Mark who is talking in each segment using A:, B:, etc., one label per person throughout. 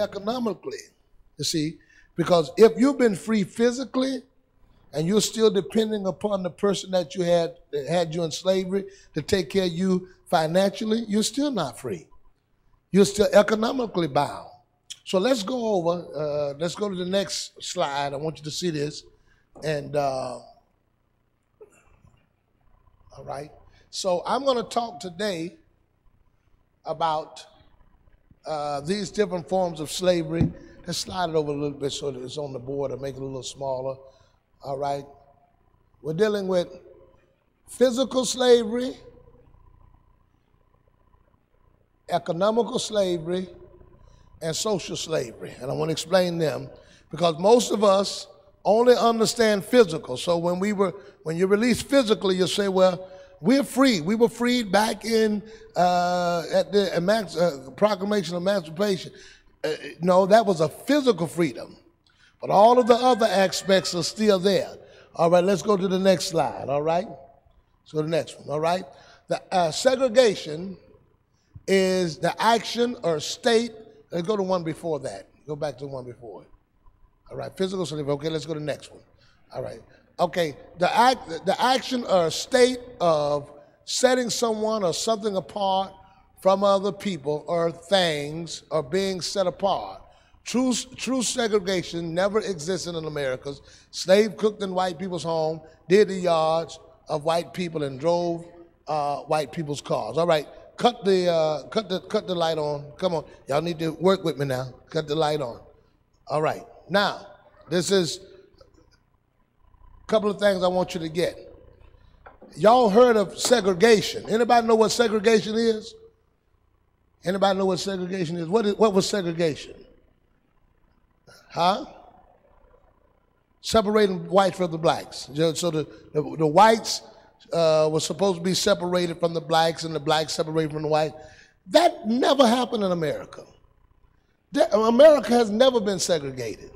A: economically, you see, because if you've been free physically and you're still depending upon the person that had you in slavery to take care of you financially, you're still not free. You're still economically bound. So let's go over, let's go to the next slide. I want you to see this. And, all right. So I'm going to talk today about these different forms of slavery. Let's slide it over a little bit so that it's on the board or make it a little smaller. All right. We're dealing with physical slavery, economical slavery, and social slavery. And I want to explain them because most of us only understand physical. So when you release physically, you'll say, well, we're free. We were freed back in at the Proclamation of Emancipation. No, that was a physical freedom. But all of the other aspects are still there. All right, let's go to the next slide, all right? Let's go to the next one, all right? The segregation is the action or state. Let's go to one before that. Go back to one before it. All right, physical slavery. Okay, let's go to the next one. All right. Okay, the action or state of setting someone or something apart from other people or things or being set apart. True segregation never existed in America. Slave cooked in white people's home, did the yards of white people, and drove white people's cars. All right, cut the light on. Come on, y'all need to work with me now. Cut the light on. All right, now this is a couple of things I want you to get. Y'all heard of segregation? Anybody know what segregation is? Anybody know what segregation is? What was segregation? Huh? Separating whites from the blacks. So the whites were supposed to be separated from the blacks and the blacks separated from the whites. That never happened in America. America has never been segregated.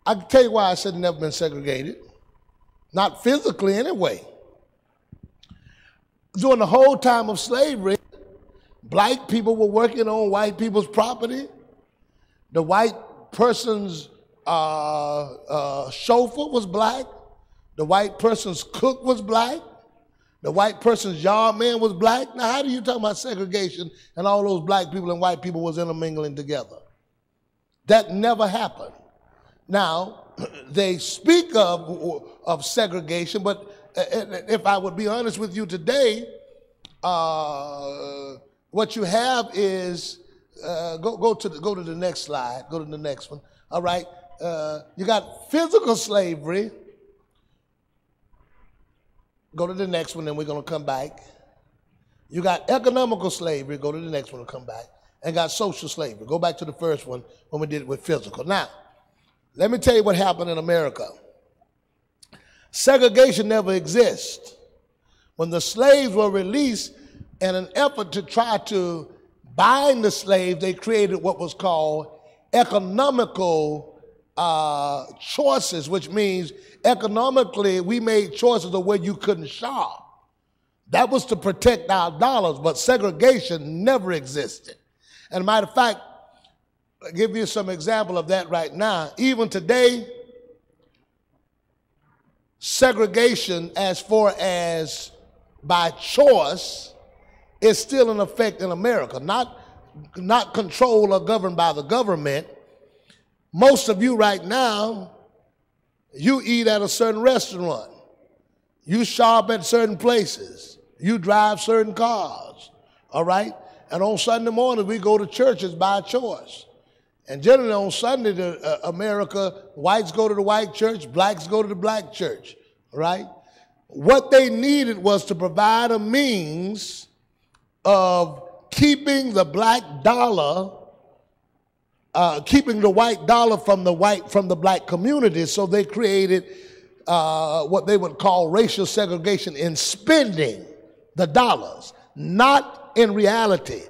A: I can tell you why I said never been segregated. Not physically anyway. During the whole time of slavery, black people were working on white people's property. The white person's chauffeur was black. The white person's cook was black. The white person's yard man was black. Now, how do you talk about segregation and all those black people and white people was intermingling together? That never happened. Now, they speak of segregation, but if I would be honest with you today, what you have is go to the next slide. Go to the next one. All right. You got physical slavery. Go to the next one, then we're going to come back. You got economical slavery. Go to the next one and come back. And got social slavery. Go back to the first one when we did it with physical. Now, let me tell you what happened in America. Segregation never exists. When the slaves were released, in an effort to try to bind the slaves, they created what was called economical choices, which means economically we made choices of where you couldn't shop. That was to protect our dollars, but segregation never existed. And matter of fact, I'll give you some example of that right now. Even today, segregation as far as by choice is still in effect in America, not controlled or governed by the government. Most of you right now, you eat at a certain restaurant. You shop at certain places. You drive certain cars, all right? And on Sunday morning, we go to churches by choice. And generally on Sunday, America, whites go to the white church, blacks go to the black church, right? What they needed was to provide a means of keeping the black dollar, keeping the white dollar from the black community. So they created what they would call racial segregation in spending the dollars, not in reality.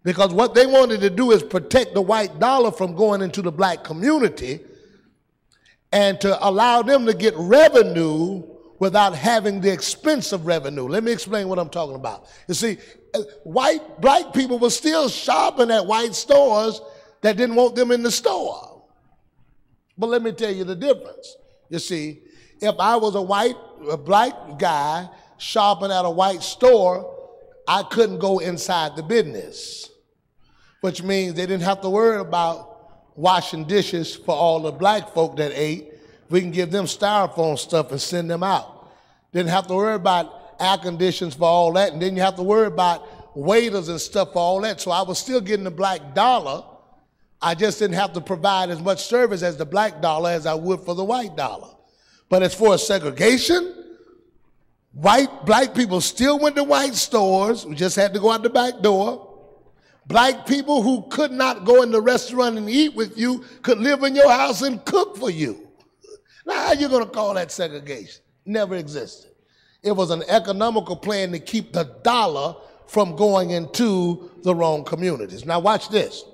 A: Because what they wanted to do is protect the white dollar from going into the black community and to allow them to get revenue without having the expense of revenue. Let me explain what I'm talking about. You see, black people were still shopping at white stores that didn't want them in the store. But let me tell you the difference. You see, if I was a black guy shopping at a white store, I couldn't go inside the business, which means they didn't have to worry about washing dishes for all the black folk that ate. We can give them styrofoam stuff and send them out. Didn't have to worry about air conditions for all that, and then you have to worry about waiters and stuff for all that. So I was still getting the black dollar. I just didn't have to provide as much service as the black dollar as I would for the white dollar. But as far as segregation, black people still went to white stores. We just had to go out the back door. Black people who could not go in the restaurant and eat with you could live in your house and cook for you. Now, how are you going to call that segregation? Never existed. It was an economical plan to keep the dollar from going into the wrong communities. Now, watch this.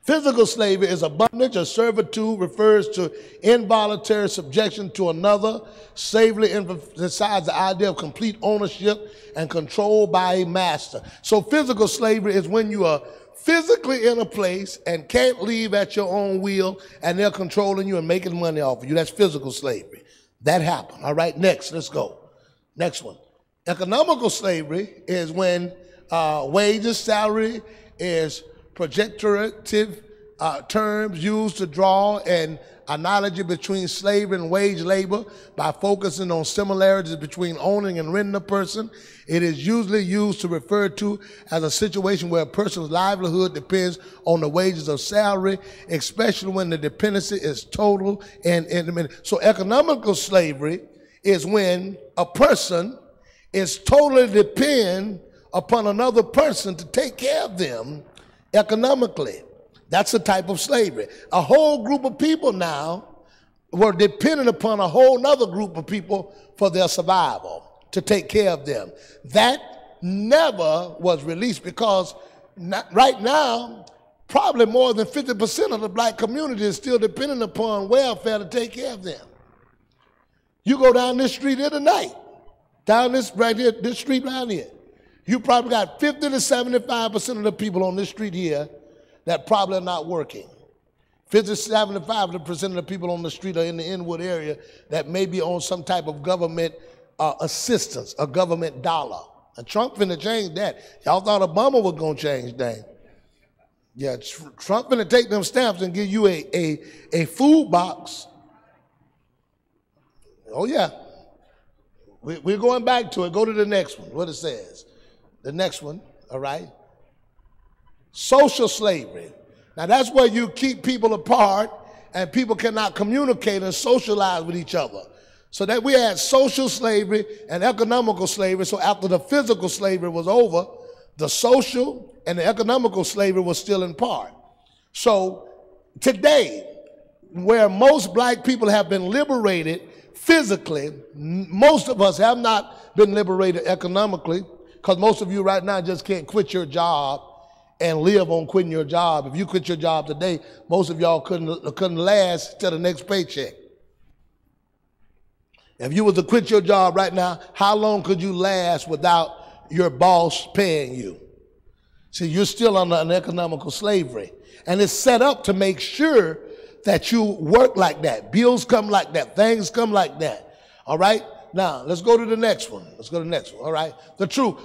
A: Physical slavery is a bondage or servitude, refers to involuntary subjection to another. Slavery emphasizes the idea of complete ownership and control by a master. So physical slavery is when you are physically in a place and can't leave at your own will, and they're controlling you and making money off of you. That's physical slavery. That happened. All right, next, let's go. Next one. Economical slavery is when wages, salary is projectorative terms used to draw an analogy between slavery and wage labor by focusing on similarities between owning and renting a person. It is usually used to refer to as a situation where a person's livelihood depends on the wages of salary, especially when the dependency is total and independent. So economical slavery is when a person is totally dependent upon another person to take care of them economically. That's a type of slavery. A whole group of people now were dependent upon a whole nother group of people for their survival, to take care of them. That never was released because right now, probably more than 50% of the black community is still dependent upon welfare to take care of them. You go down this street here tonight, down this right here, this street right here, you probably got 50 to 75% of the people on this street here that probably are not working. 50 to 75% of the people on the street are in the Inwood area that may be on some type of government assistance, a government dollar. And Trump finna change that. Y'all thought Obama was gonna change that. Yeah, Trump finna take them stamps and give you a food box. Oh yeah, we're going back to it. Go to the next one, what it says. The next one, all right? Social slavery. Now that's where you keep people apart and people cannot communicate and socialize with each other. So that we had social slavery and economical slavery. So after the physical slavery was over, the social and the economical slavery was still in part. So today, where most black people have been liberated physically, most of us have not been liberated economically, because most of you right now just can't quit your job and live on quitting your job. If you quit your job today, most of y'all couldn't last till the next paycheck. If you was to quit your job right now, how long could you last without your boss paying you? See, you're still under an economical slavery. And it's set up to make sure that you work like that. Bills come like that. Things come like that. All right? Now, let's go to the next one. Let's go to the next one. All right? The truth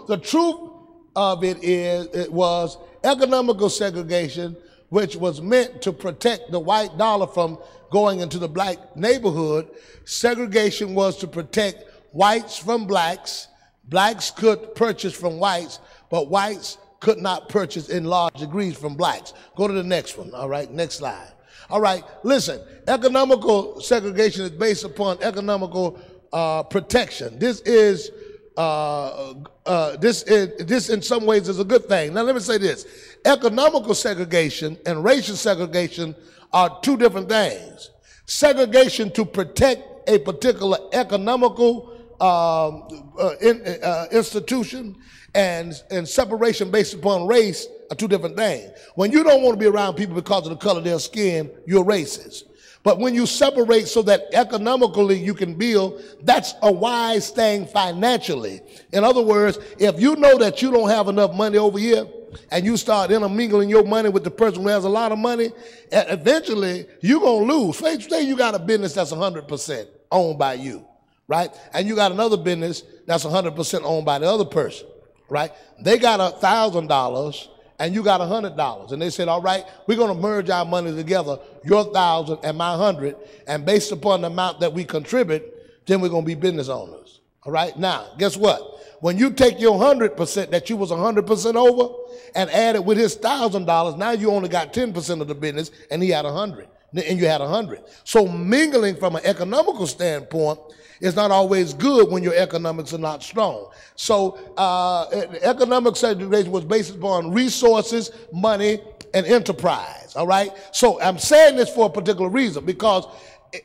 A: of it was economical segregation, which was meant to protect the white dollar from going into the black neighborhood. Segregation was to protect whites from blacks. Blacks could purchase from whites, but whites could not purchase in large degrees from blacks. Go to the next one, all right? Next slide. All right, listen, economical segregation is based upon economical protection. This in some ways is a good thing. Now let me say this. Economical segregation and racial segregation are two different things. Segregation to protect a particular economical institution and separation based upon race are two different things. When you don't want to be around people because of the color of their skin, you're racist. But when you separate so that economically you can build, that's a wise thing financially. In other words, if you know that you don't have enough money over here, and you start intermingling your money with the person who has a lot of money, eventually you're going to lose. Say you got a business that's 100% owned by you, right? And you got another business that's 100% owned by the other person, right? They got $1,000 and you got $100. And they said, all right, we're going to merge our money together, your 1,000 and my 100, and based upon the amount that we contribute, then we're going to be business owners. All right? Now, guess what? When you take your 100% that you was 100% over and add it with his $1,000, now you only got 10% of the business and he had 100, and you had 100. So mingling from an economical standpoint is not always good when your economics are not strong. So economic segregation was based upon resources, money, and enterprise, all right? So I'm saying this for a particular reason, because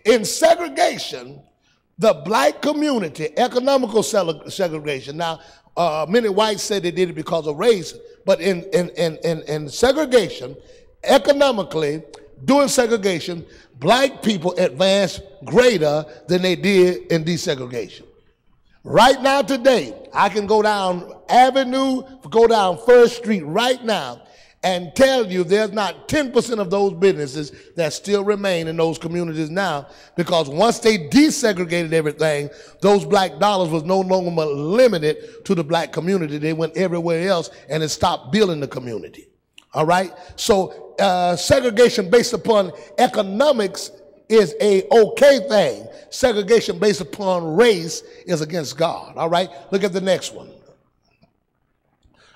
A: in segregation, the black community, economical segregation, now many whites say they did it because of race, but in segregation, economically, during segregation, black people advanced greater than they did in desegregation. Right now today, I can go down Avenue, go down First Street right now and tell you there's not 10% of those businesses that still remain in those communities now, because once they desegregated everything, those black dollars was no longer limited to the black community. They went everywhere else and it stopped building the community. All right? So segregation based upon economics is a okay thing. Segregation based upon race is against God. All right? Look at the next one.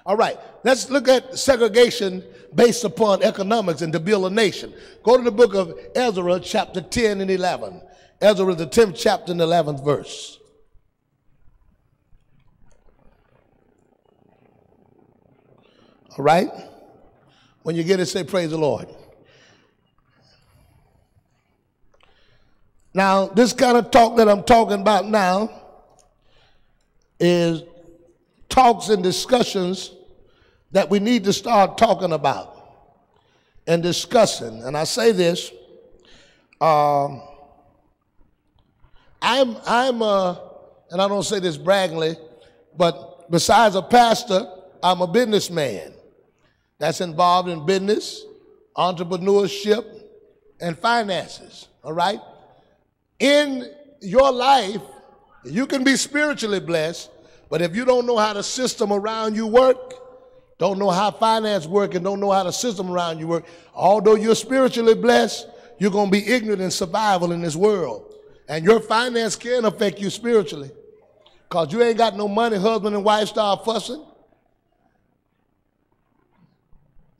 A: All right, let's look at segregation based upon economics and to build a nation. Go to the book of Ezra, chapter 10 and 11. Ezra, the 10th chapter and 11th verse. All right? When you get it, say praise the Lord. Now, this kind of talk that I'm talking about now is talks and discussions that we need to start talking about and discussing. And I say this, and I don't say this braggingly, but besides a pastor, I'm a businessman that's involved in business, entrepreneurship, and finances, all right? In your life, you can be spiritually blessed, but if you don't know how the system around you work, don't know how finance work, and don't know how the system around you work, although you're spiritually blessed, you're going to be ignorant in survival in this world. And your finance can affect you spiritually, because you ain't got no money, husband and wife start fussing.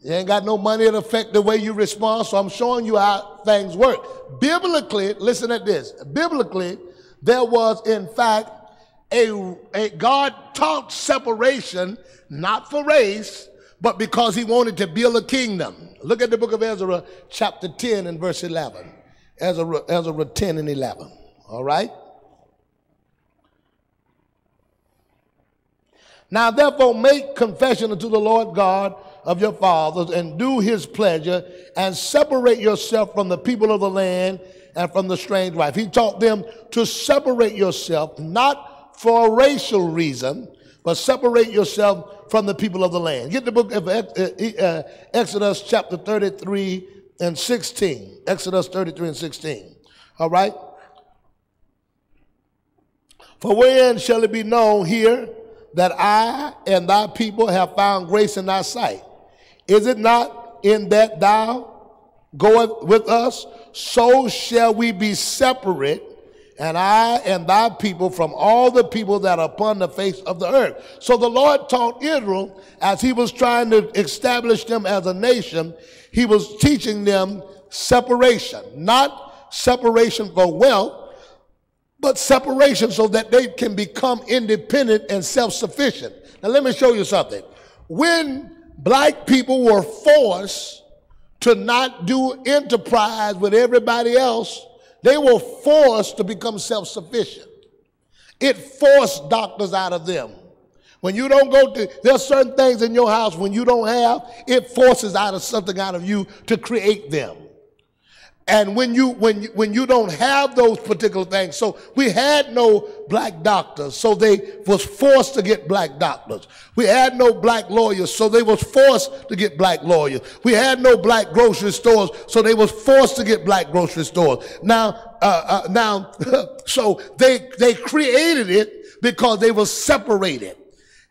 A: You ain't got no money to affect the way you respond, so I'm showing you how things work. Biblically, listen at this. Biblically, there was, in fact, God taught separation, not for race, but because he wanted to build a kingdom. Look at the book of Ezra, chapter 10 and verse 11. Ezra 10 and 11, all right? Now therefore make confession unto the Lord God of your fathers, and do his pleasure, and separate yourself from the people of the land and from the strange wife. He taught them to separate yourself, not for a racial reason, but separate yourself from the people of the land. Get the book of Exodus chapter 33 and 16. Exodus 33 and 16. All right? For when shall it be known here that I and thy people have found grace in thy sight? Is it not in that thou goest with us? So shall we be separate, and I and thy people from all the people that are upon the face of the earth. So the Lord taught Israel, as he was trying to establish them as a nation, he was teaching them separation. Not separation for wealth, but separation so that they can become independent and self-sufficient. Now let me show you something. When black people were forced to not do enterprise with everybody else, they were forced to become self-sufficient. It forced doctors out of them. When you don't go to, there's certain things in your house when you don't have, it forces something out of you to create them. And when you don't have those particular things, so we had no black doctors, so they was forced to get black doctors. We had no black lawyers, so they was forced to get black lawyers. We had no black grocery stores, so they was forced to get black grocery stores. Now, so they created it because they were separated.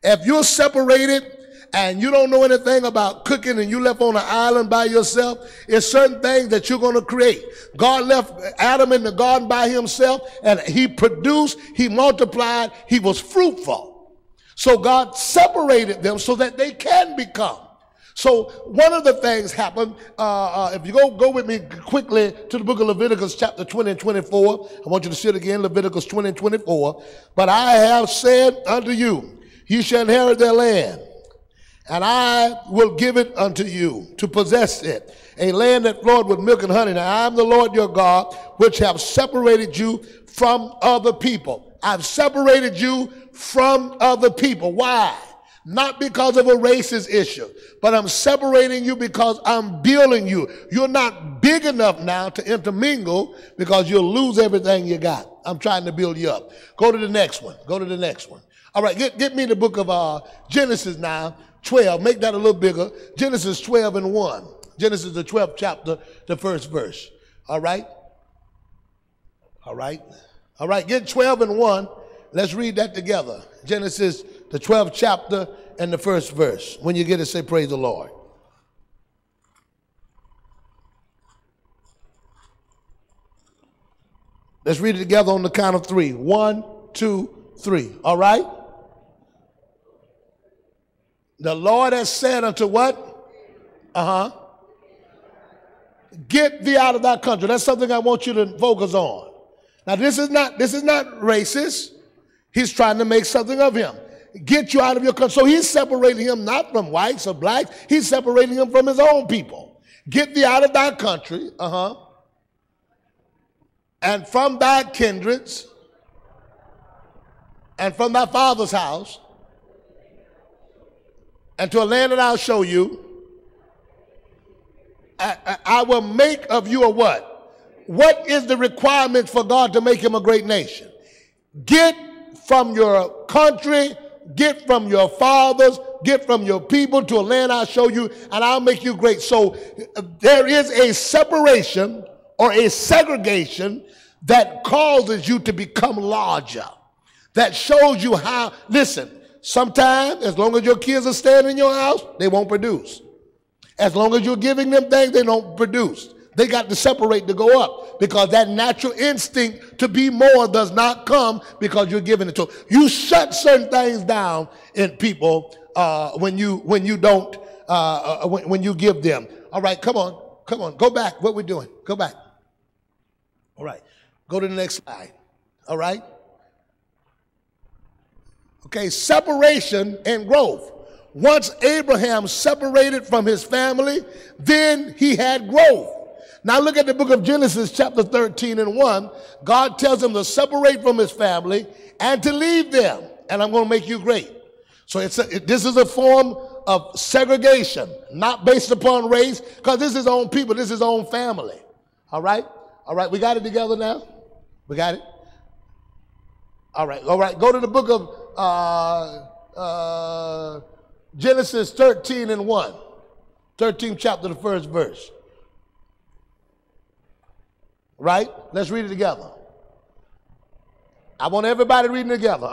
A: If you're separated and you don't know anything about cooking and you left on an island by yourself, it's certain things that you're going to create. God left Adam in the garden by himself, and he produced, he multiplied, he was fruitful. So God separated them so that they can become. So one of the things happened, if you go with me quickly to the book of Leviticus chapter 20 and 24. I want you to see it again, Leviticus 20 and 24. But I have said unto you, ye shall inherit their land, and I will give it unto you to possess it, a land that flowed with milk and honey. Now I am the Lord your God, which have separated you from other people. I've separated you from other people. Why? Not because of a racist issue, but I'm separating you because I'm building you. You're not big enough now to intermingle because you'll lose everything you got. I'm trying to build you up. Go to the next one. Go to the next one. All right, get me the book of Genesis now. 12, make that a little bigger. Genesis 12 and 1. Genesis the 12th chapter, the first verse. All right? All right? All right, get 12 and 1. Let's read that together. Genesis the 12th chapter and the first verse. When you get it, say praise the Lord. Let's read it together on the count of 3. 1, 2, 3. All right? The Lord has said unto what? Get thee out of that country. That's something I want you to focus on. Now this is not racist. He's trying to make something of him. Get you out of your country. So he's separating him not from whites or blacks. He's separating him from his own people. Get thee out of thy country. And from thy kindreds. And from thy father's house. And to a land that I'll show you, I will make of you a what? What is the requirement for God to make him a great nation? Get from your country, get from your fathers, get from your people to a land I'll show you, and I'll make you great. So there is a separation or a segregation that causes you to become larger, that shows you how, listen, sometimes, as long as your kids are staying in your house, they won't produce. As long as you're giving them things, they don't produce. They got to separate to go up because that natural instinct to be more does not come because you're giving it to them. You shut certain things down in people when you give them. All right, come on, go back. What we're doing? Go back. All right, go to the next slide. All right. Okay, separation and growth. Once Abraham separated from his family, then he had growth. Now look at the book of Genesis chapter 13 and 1. God tells him to separate from his family and to leave them, and I'm going to make you great. So this is a form of segregation, not based upon race, because this is his own people, this is his own family. All right? All right, we got it together now? We got it? All right, go to the book of Genesis 13 and 1. 13th chapter, the first verse. Right? Let's read it together. I want everybody reading together.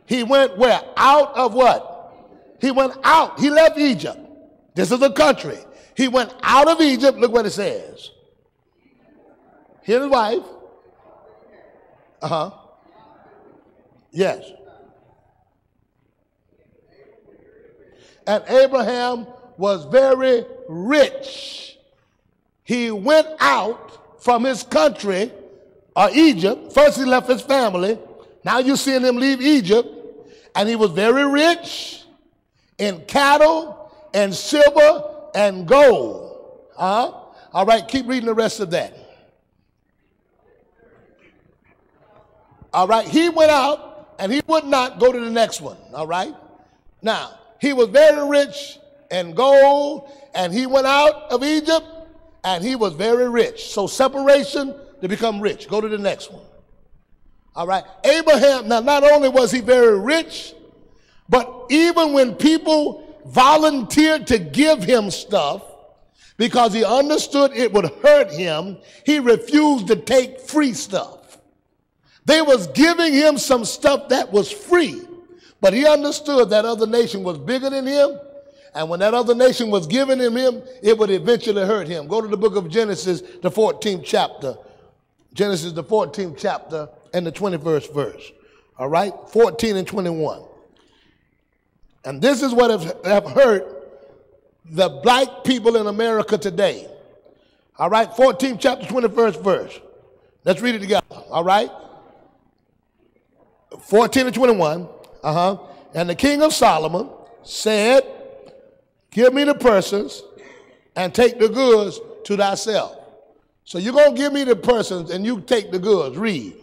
A: He went where? Out of what? He went out. He left Egypt. This is a country. He went out of Egypt. Look what it says. His wife. Yes. And Abraham was very rich. He went out from his country, Egypt. First he left his family. Now you're seeing him leave Egypt. And he was very rich in cattle and silver and gold. All right, keep reading the rest of that. All right, he went out and he would not go to the next one. All right. Now, he was very rich in gold and he went out of Egypt and he was very rich. So separation to become rich. Go to the next one. All right. Abraham, now not only was he very rich, but even when people volunteered to give him stuff because he understood it would hurt him, he refused to take free stuff. They was giving him some stuff that was free, but he understood that other nation was bigger than him, and when that other nation was giving him, it would eventually hurt him. Go to the book of Genesis, the 14th chapter. Genesis, the 14th chapter, and the 21st verse. All right? 14 and 21. And this is what have hurt the black people in America today. All right? 14th chapter, 21st verse. Let's read it together. All right? 14 and 21. And the king of Solomon said, give me the persons and take the goods to thyself. So you're going to give me the persons and you take the goods. Read.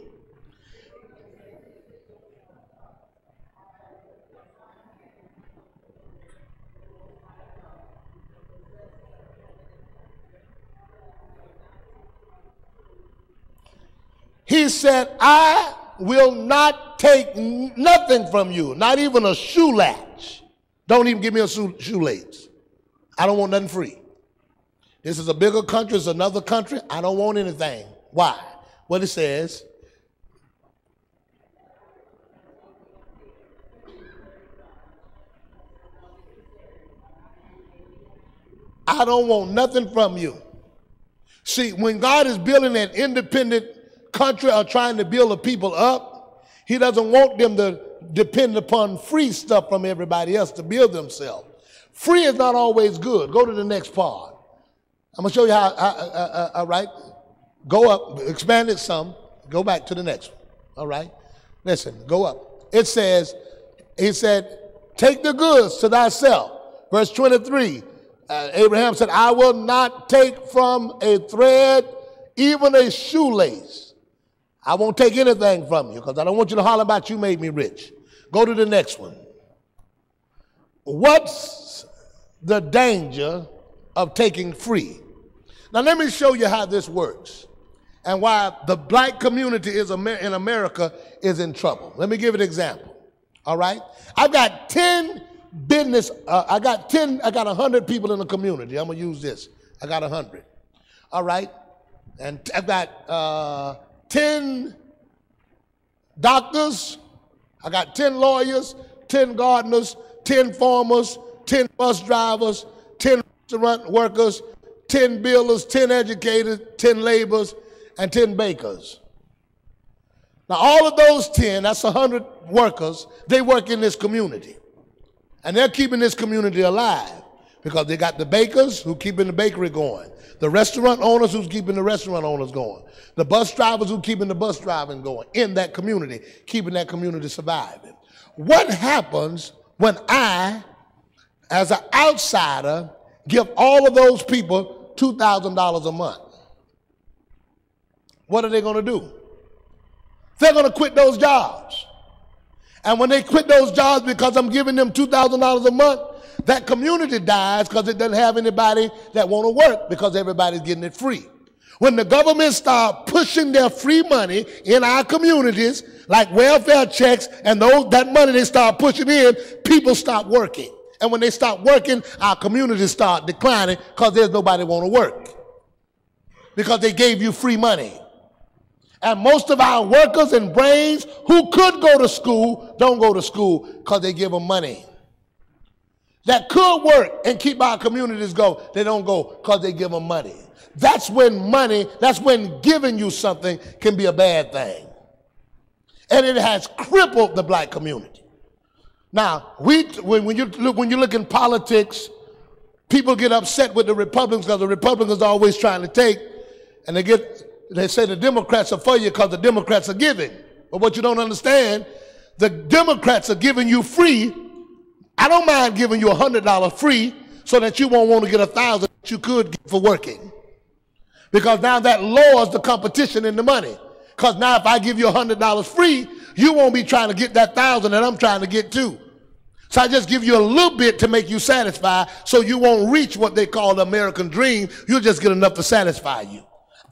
A: He said, I will not take nothing from you, not even a shoe latch. Don't even give me a shoelace. I don't want nothing free. This is a bigger country, it's another country. I don't want anything. Why? What it says, I don't want nothing from you. See, when God is building an independent country or trying to build a people up, he doesn't want them to depend upon free stuff from everybody else to build themselves. Free is not always good. Go to the next part. I'm going to show you how, all right? Go up, expand it some, go back to the next one, all right? Listen, go up. It says, he said, take the goods to thyself. Verse 23, Abraham said, I will not take from a thread even a shoelace. I won't take anything from you because I don't want you to holler about you made me rich. Go to the next one. What's the danger of taking free? Now let me show you how this works and why the black community in America is in trouble. Let me give an example. All right? I've got 10 business, I got 100 people in the community. I'm going to use this. I got 100. All right? And I've got 10 doctors, I got 10 lawyers, 10 gardeners, 10 farmers, 10 bus drivers, 10 restaurant workers, 10 builders, 10 educators, 10 laborers, and 10 bakers. Now all of those 10, that's 100 workers, they work in this community. And they're keeping this community alive because they got the bakers who keeping the bakery going, the restaurant owners who's keeping the restaurant owners going, the bus drivers who keeping the bus driving going in that community, keeping that community surviving. What happens when I, as an outsider, give all of those people $2,000 a month? What are they going to do? They're going to quit those jobs. And when they quit those jobs because I'm giving them $2,000 a month, that community dies because it doesn't have anybody that want to work because everybody's getting it free. When the government start pushing their free money in our communities, like welfare checks and that money they start pushing in, people stop working. And when they stop working, our communities start declining because there's nobody want to work. Because they gave you free money. And most of our workers and brains who could go to school don't go to school because they give them money. That could work and keep our communities going, they don't go because they give them money. That's when giving you something can be a bad thing. And it has crippled the black community. Now, when you look in politics, people get upset with the Republicans because the Republicans are always trying to take, and they say the Democrats are for you because the Democrats are giving. But what you don't understand, the Democrats are giving you free. I don't mind giving you $100 free so that you won't want to get $1,000 that you could get for working. Because now that lowers the competition in the money. Because now if I give you $100 free, you won't be trying to get that $1,000 that I'm trying to get too. So I just give you a little bit to make you satisfied so you won't reach what they call the American dream. You'll just get enough to satisfy you.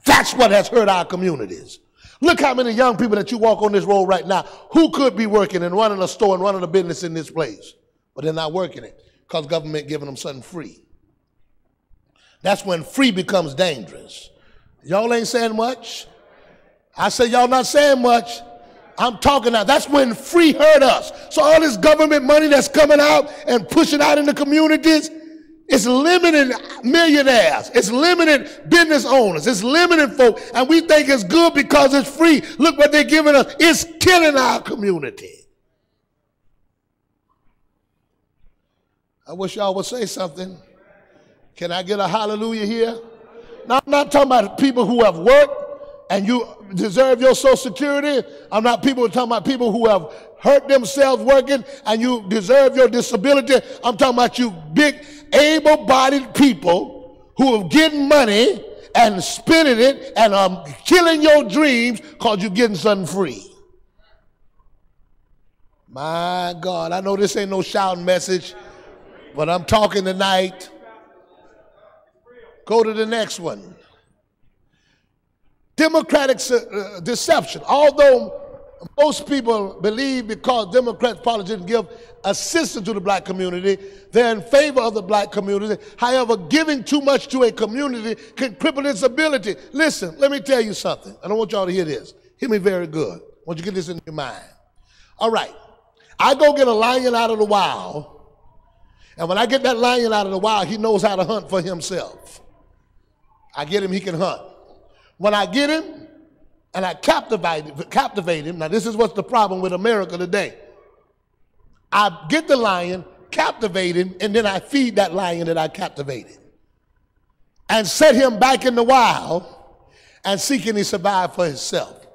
A: That's what has hurt our communities. Look how many young people that you walk on this road right now who could be working and running a store and running a business in this place, but they're not working it because government giving them something free. That's when free becomes dangerous. Y'all ain't saying much. I say y'all not saying much. I'm talking now. That's when free hurt us. So all this government money that's coming out and pushing out in the communities, it's limiting millionaires. It's limiting business owners. It's limiting folk. And we think it's good because it's free. Look what they're giving us. It's killing our community. I wish y'all would say something. Can I get a hallelujah here? Now, I'm not talking about people who have worked and you deserve your Social Security. I'm not talking about people who have hurt themselves working and you deserve your disability. I'm talking about you big, able-bodied people who are getting money and spending it and killing your dreams because you're getting something free. My God, I know this ain't no shouting message, but I'm talking tonight. Go to the next one. Democratic deception. Although most people believe because Democrats politicians give assistance to the black community, they're in favor of the black community. However, giving too much to a community can cripple its ability. Listen, let me tell you something. I don't want y'all to hear this. Hear me very good. I want you to get this in your mind. All right. I go get a lion out of the wild, and when I get that lion out of the wild, he knows how to hunt for himself. I get him, he can hunt. When I get him and I captivate him, now this is what's the problem with America today. I get the lion, captivate him, and then I feed that lion that I captivated. And set him back in the wild and see can he survive for himself.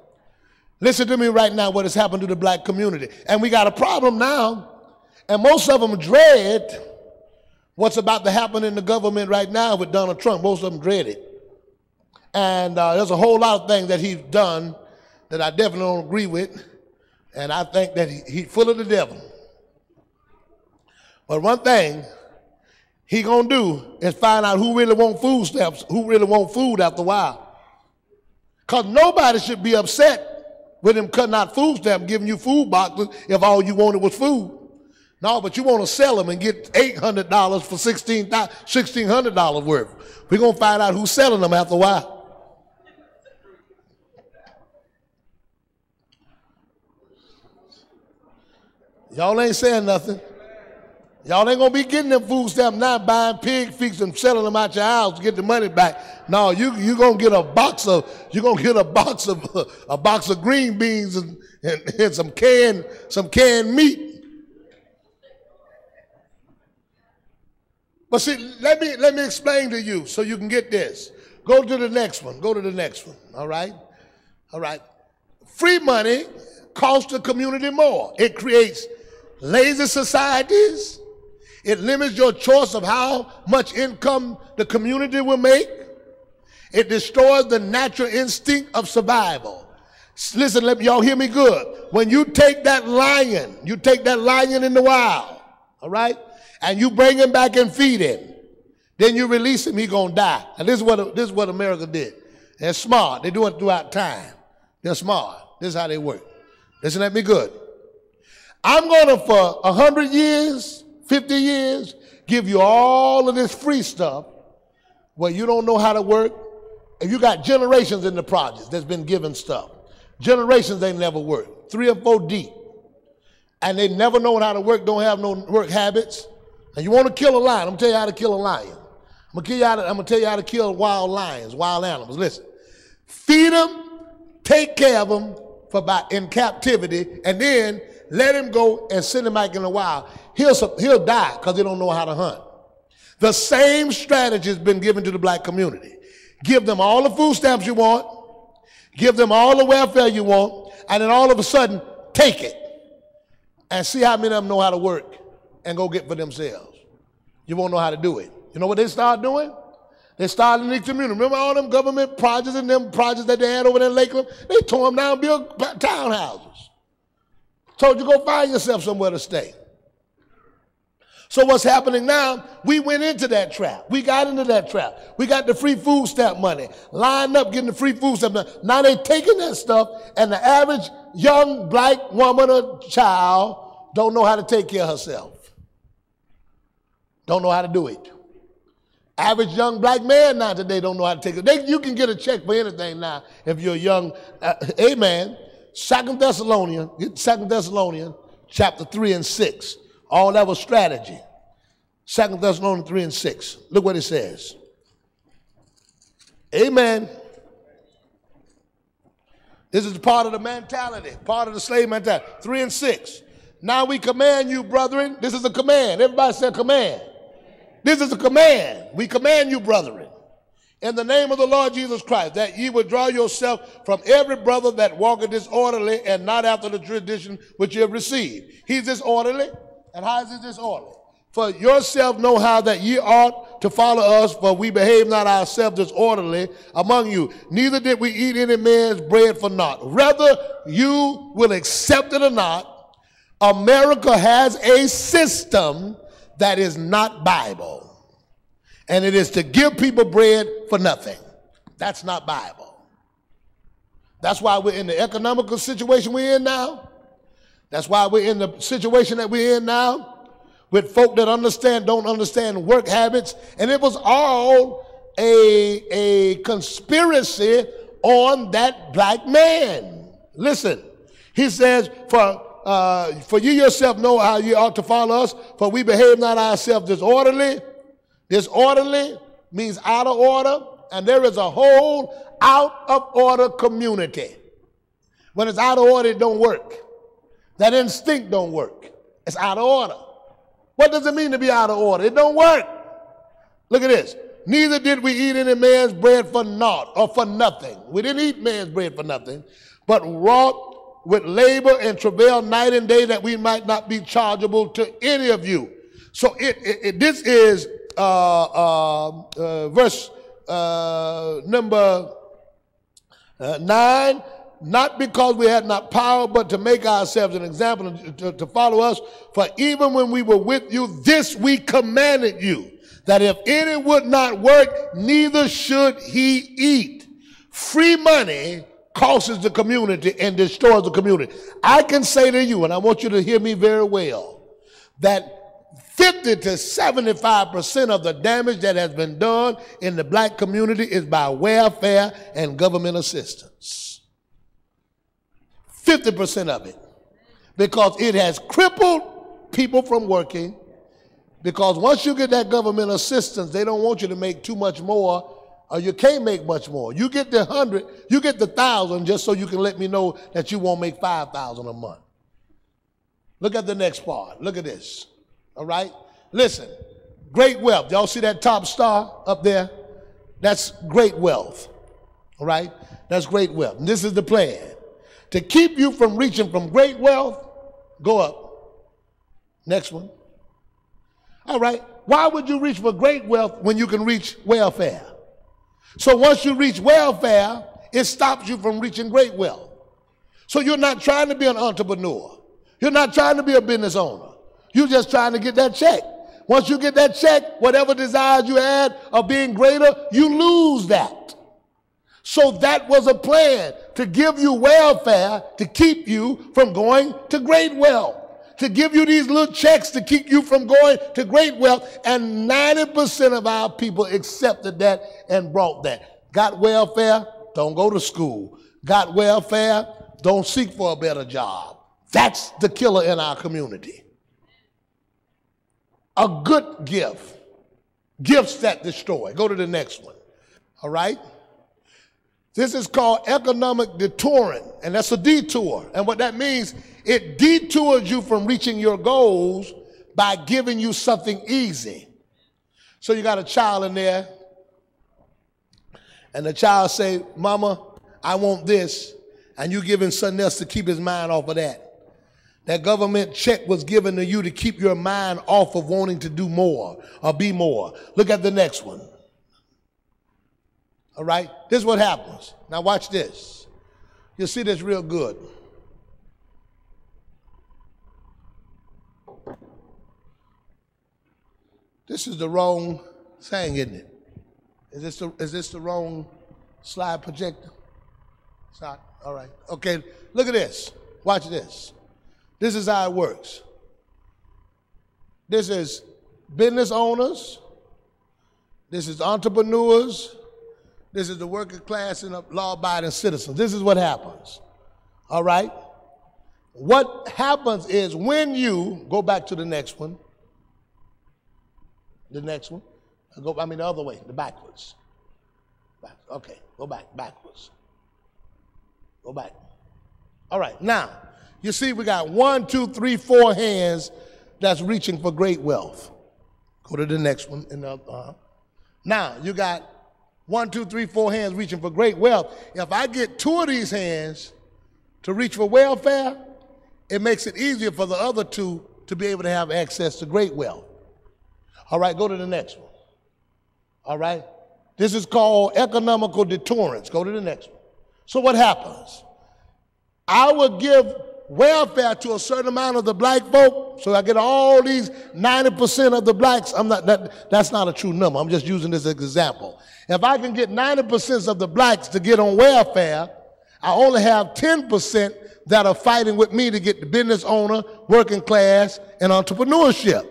A: Listen to me right now what has happened to the black community. And we got a problem now, and most of them dread what's about to happen in the government right now with Donald Trump. Most of them dread it. And there's a whole lot of things that he's done that I definitely don't agree with. And I think that he's full of the devil. But one thing he gonna do is find out who really want food stamps, who really want food after a while. Because nobody should be upset with him cutting out food stamps, giving you food boxes if all you wanted was food. No, but you want to sell them and get $800 for $1,600 worth. We're going to find out who's selling them after a while. Y'all ain't saying nothing. Y'all ain't going to be getting them food stamps now, buying pig feet and selling them out your house to get the money back. No, you're going to get a box of green beans and some canned meat. But see, let me explain to you so you can get this. Go to the next one. Go to the next one. All right? All right. Free money costs the community more. It creates lazy societies. It limits your choice of how much income the community will make. It destroys the natural instinct of survival. Listen, let y'all hear me good. When you take that lion in the wild, all right? And you bring him back and feed him. Then you release him, he's going to die. And this is what America did. They're smart. They do it throughout time. They're smart. This is how they work. Listen at me good. I'm going to, for 100 years, 50 years, give you all of this free stuff where you don't know how to work. If you got generations in the projects that's been given stuff. Generations they never worked. 3 or 4 deep. And they never know how to work, don't have no work habits. And you want to kill a lion, I'm going to tell you how to kill a lion. I'm going to tell you how to kill wild lions, wild animals. Listen, feed them, take care of them in captivity, and then let him go and send him back in the wild. He'll die because he don't know how to hunt. The same strategy has been given to the black community. Give them all the food stamps you want, give them all the welfare you want, and then all of a sudden, take it. And see how many of them know how to work and go get for themselves. You won't know how to do it. You know what they start doing? They started in the community. Remember all them government projects and them projects that they had over there in Lakeland? They tore them down and built townhouses. Told you go find yourself somewhere to stay. So what's happening now, we went into that trap. We got into that trap. We got the free food stamp money, lined up getting the free food stamp money. Now they taking that stuff, and the average young black woman or child don't know how to take care of herself. Don't know how to do it. Average young black man now today don't know how to take it. You can get a check for anything now if you're young. Amen. 2 Thessalonians chapter 3 and 6. All that was strategy. 2 Thessalonians 3 and 6. Look what it says. Amen. This is part of the mentality, part of the slave mentality. 3 and 6. Now we command you, brethren. This is a command. Everybody say command. This is a command. We command you, brethren, in the name of the Lord Jesus Christ, that ye withdraw yourself from every brother that walketh disorderly and not after the tradition which you have received. He's disorderly. And how is it disorderly? For yourself know how that ye ought to follow us, for we behave not ourselves disorderly among you. Neither did we eat any man's bread for naught. Whether you will accept it or not, America has a system that is not Bible. And it is to give people bread for nothing. That's not Bible. That's why we're in the economical situation we're in now. That's why we're in the situation that we're in now with folk that don't understand work habits. And it was all a conspiracy on that black man. Listen, he says, for you yourself know how you ought to follow us, for we behave not ourselves disorderly. Disorderly means out of order, and there is a whole out of order community. When it's out of order, it don't work. That instinct don't work. It's out of order. What does it mean to be out of order? It don't work. Look at this. Neither did we eat any man's bread for naught or for nothing. We didn't eat man's bread for nothing, but wrought with labor and travail night and day that we might not be chargeable to any of you. So this is verse number 9. Not because we had not power, but to make ourselves an example to follow us. For even when we were with you, this we commanded you, that if any would not work, neither should he eat. Free money costs the community and destroys the community. I can say to you, and I want you to hear me very well, that 50 to 75% of the damage that has been done in the black community is by welfare and government assistance. 50% of it, because it has crippled people from working, because once you get that government assistance, they don't want you to make too much more, or you can't make much more. You get the 100, you get the 1,000 just so you can let me know that you won't make 5,000 a month. Look at the next part. Look at this. All right? Listen, great wealth. Y'all see that top star up there? That's great wealth. All right? That's great wealth. And this is the plan. To keep you from reaching from great wealth, go up. Next one. All right. Why would you reach for great wealth when you can reach welfare? So once you reach welfare, it stops you from reaching great wealth. So you're not trying to be an entrepreneur. You're not trying to be a business owner. You're just trying to get that check. Once you get that check, whatever desires you had of being greater, you lose that. So that was a plan to give you welfare to keep you from going to great wealth, to give you these little checks to keep you from going to great wealth. And 90% of our people accepted that and brought that. Got welfare, don't go to school. Got welfare, don't seek for a better job. That's the killer in our community. A good gift. Gifts that destroy. Go to the next one. All right? This is called economic detouring, and that's a detour. And what that means, it detours you from reaching your goals by giving you something easy. So you got a child in there, and the child say, Mama, I want this, and you giving something else to keep his mind off of that. That government check was given to you to keep your mind off of wanting to do more or be more. Look at the next one. All right, this is what happens. Now watch this. You'll see this real good. This is the wrong thing, isn't it? Is this the wrong slide projector? It's not? All right. Okay, look at this. Watch this. This is how it works. This is business owners. This is entrepreneurs. This is the working class and the law-abiding citizens. This is what happens. All right? What happens is when you, go back to the next one. The next one. The other way, the backwards. Okay, go backwards. Go back. All right, now, you see we got 1, 2, 3, 4 hands that's reaching for great wealth. Go to the next one. Now, you got 1, 2, 3, 4 hands reaching for great wealth. If I get 2 of these hands to reach for welfare, it makes it easier for the other 2 to be able to have access to great wealth. All right, go to the next one. All right? This is called economical deterrence. Go to the next one. So what happens? I will give welfare to a certain amount of the black folk, so I get all these 90% of the blacks. That's not a true number. I'm just using this as an example. If I can get 90% of the blacks to get on welfare, I only have 10% that are fighting with me to get the business owner, working class, and entrepreneurship.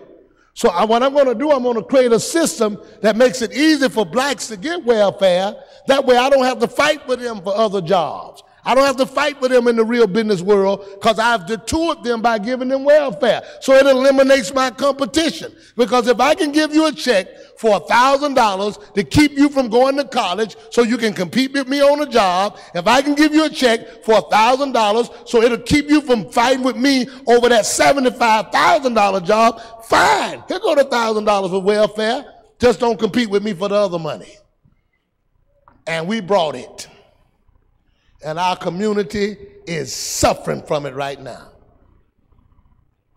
A: So what I'm going to do, I'm going to create a system that makes it easy for blacks to get welfare. That way I don't have to fight with them for other jobs. I don't have to fight with them in the real business world because I've detoured them by giving them welfare. So it eliminates my competition. Because if I can give you a check for $1,000 to keep you from going to college so you can compete with me on a job, if I can give you a check for $1,000 so it'll keep you from fighting with me over that $75,000 job, fine. Here go the $1,000 for welfare. Just don't compete with me for the other money. And we brought it. And our community is suffering from it right now.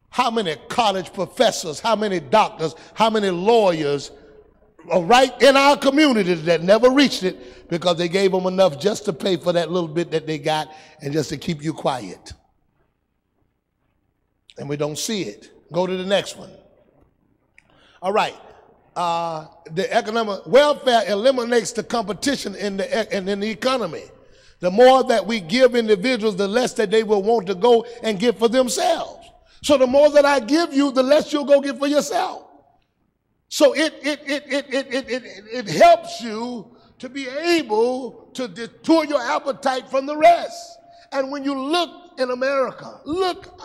A: How many college professors, how many doctors, how many lawyers are right in our community that never reached it because they gave them enough just to pay for that little bit that they got and just to keep you quiet. And we don't see it. Go to the next one. All right. The economic welfare eliminates the competition in the economy. The more that we give individuals, the less that they will want to go and give for themselves. So the more that I give you, the less you'll go give for yourself. So it helps you to be able to detour your appetite from the rest. And when you look in America, look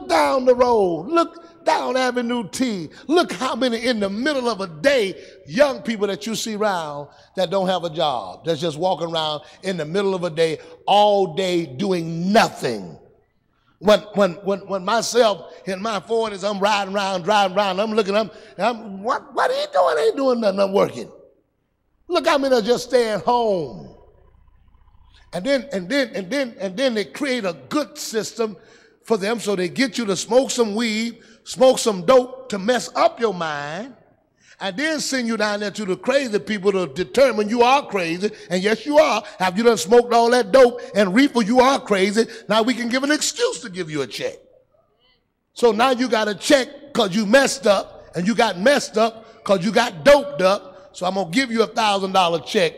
A: down the road, look down Avenue T, look how many in the middle of a day young people that you see around that don't have a job, that's just walking around in the middle of a day, all day doing nothing. When myself in my 40s, I'm riding around, driving around, I'm looking, what are you doing? I ain't doing nothing, I'm working. Look how many are just staying home. And then they create a good system for them so they get you to smoke some weed, smoke some dope to mess up your mind, and then send you down there to the crazy people to determine you are crazy. And yes, you are. Have you done smoked all that dope and reefer, you are crazy. Now we can give an excuse to give you a check. So now you got a check because you messed up, and you got messed up because you got doped up. So I'm going to give you a $1,000 check.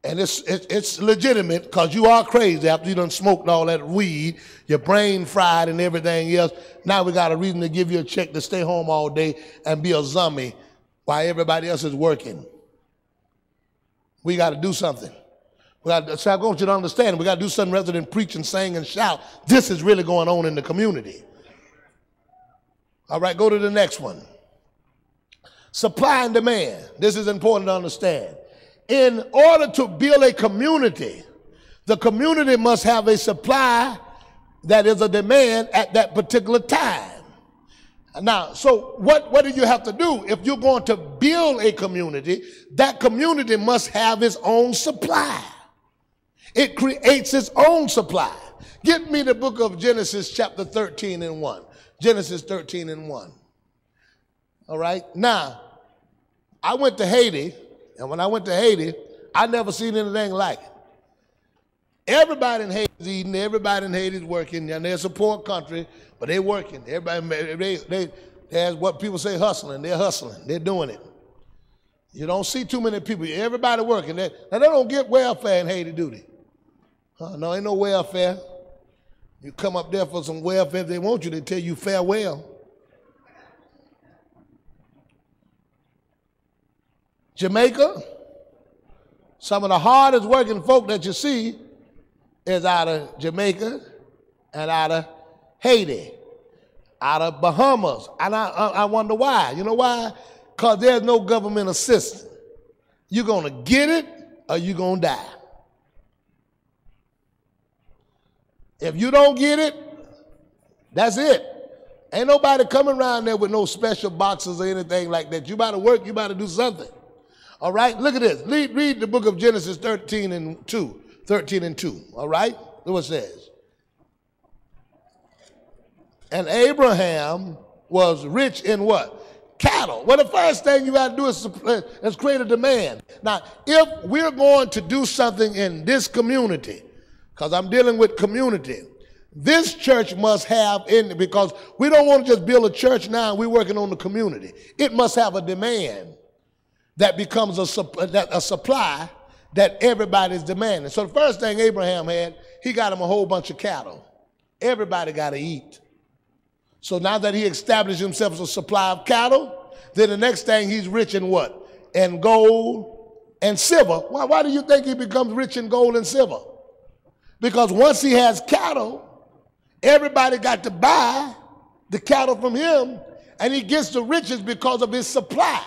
A: And it's legitimate because you are crazy after you done smoked all that weed, your brain fried and everything else. Now we got a reason to give you a check to stay home all day and be a zombie while everybody else is working. We got to do something. So I want you to understand, we got to do something rather than preach and sing and shout. This is really going on in the community. All right, go to the next one. Supply and demand. This is important to understand. In order to build a community, the community must have a supply that is a demand at that particular time. Now, so what do you have to do? If you're going to build a community, that community must have its own supply. It creates its own supply. Get me the book of Genesis chapter 13 and 1. Genesis 13 and 1. All right? Now, I went to Haiti. And when I went to Haiti, I never seen anything like it. Everybody in Haiti is eating, everybody in Haiti is working, and it's a poor country, but they're working. Everybody, There's what people say hustling. They're hustling. They're doing it. You don't see too many people. Everybody working. Now, they don't get welfare in Haiti, do they? No, ain't no welfare. You come up there for some welfare. If they want you, they tell you farewell. Jamaica, some of the hardest working folk that you see is out of Jamaica and out of Haiti, out of Bahamas. And I wonder why. You know why? Because there's no government assistance. You're going to get it or you're going to die. If you don't get it, that's it. Ain't nobody coming around there with no special boxes or anything like that. You about to work, you about to do something. All right, look at this. Read the book of Genesis 13 and 2. 13 and 2, all right? Look what it says. And Abraham was rich in what? Cattle. Well, the first thing you got to do is create a demand. Now, if we're going to do something in this community, because I'm dealing with community, this church must have, because we don't want to just build a church now and we're working on the community. It must have a demand that becomes a supply that everybody's demanding. So the first thing Abraham had, he got him a whole bunch of cattle. Everybody got to eat. So now that he established himself as a supply of cattle, then the next thing he's rich in what? In gold and silver. Why do you think he becomes rich in gold and silver? Because once he has cattle, everybody got to buy the cattle from him, and he gets the riches because of his supply.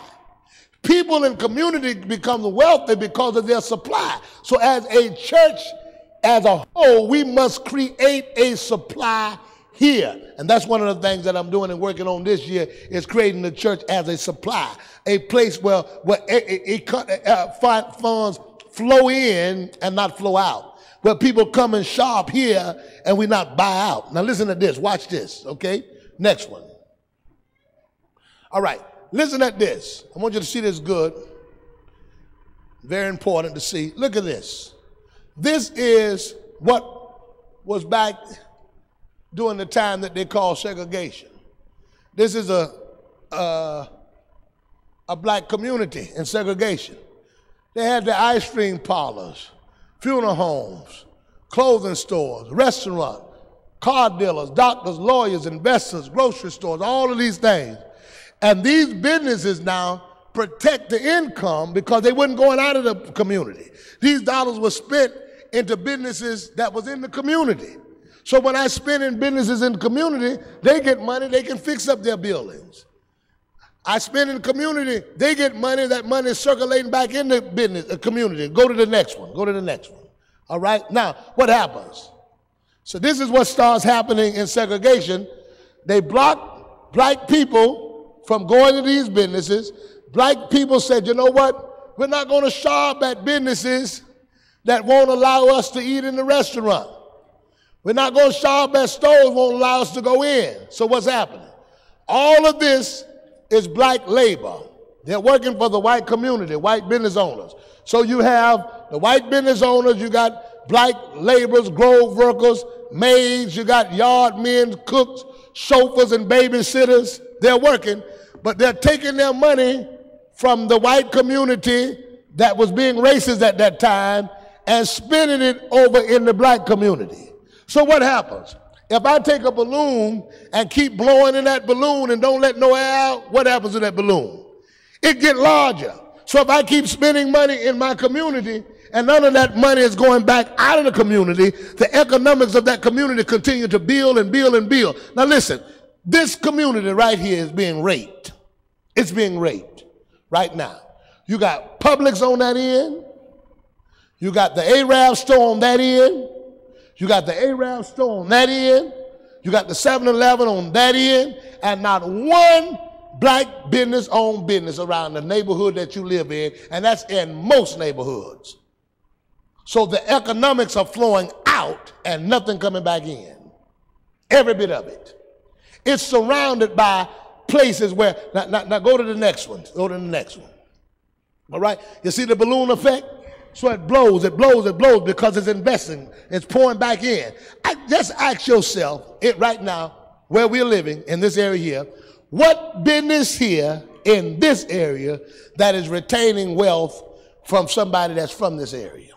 A: People in community become wealthy because of their supply. So as a church as a whole, we must create a supply here. And that's one of the things that I'm doing and working on this year is creating the church as a supply, a place where funds flow in and not flow out, where people come and shop here and we not buy out. Now listen to this. Watch this, okay? Next one. All right. Listen at this. I want you to see this good. Very important to see. Look at this. This is what was back during the time that they called segregation. This is a black community in segregation. They had the ice cream parlors, funeral homes, clothing stores, restaurants, car dealers, doctors, lawyers, investors, grocery stores, all of these things. And these businesses now protect the income because they weren't going out of the community. These dollars were spent into businesses that was in the community. So when I spend in businesses in the community, they get money, they can fix up their buildings. I spend in the community, they get money, that money is circulating back in the business, community. Go to the next one, go to the next one. All right, now what happens? So this is what starts happening in segregation. They block black people from going to these businesses. Black people said, you know what? We're not going to shop at businesses that won't allow us to eat in the restaurant. We're not going to shop at stores won't allow us to go in. So what's happening? All of this is black labor. They're working for the white community, white business owners. So you have the white business owners, you got black laborers, grove workers, maids, you got yard men, cooks, chauffeurs, and babysitters. They're working, but they're taking their money from the white community that was being racist at that time and spending it over in the black community. So what happens? If I take a balloon and keep blowing in that balloon and don't let no air out, what happens to that balloon? It gets larger. So if I keep spending money in my community and none of that money is going back out of the community, the economics of that community continue to build and build and build. Now listen, this community right here is being raped. It's being raped right now. You got Publix on that end. You got the Arab store on that end. You got the Arab store on that end. You got the 7-Eleven on that end. And not one black business-owned business around the neighborhood that you live in. And that's in most neighborhoods. So the economics are flowing out and nothing coming back in. Every bit of it. It's surrounded by places where, now go to the next one. Go to the next one. All right? You see the balloon effect? So it blows because it's investing. It's pouring back in. Just ask yourself, right now, where we're living in this area here, What business here in this area that is retaining wealth from somebody that's from this area?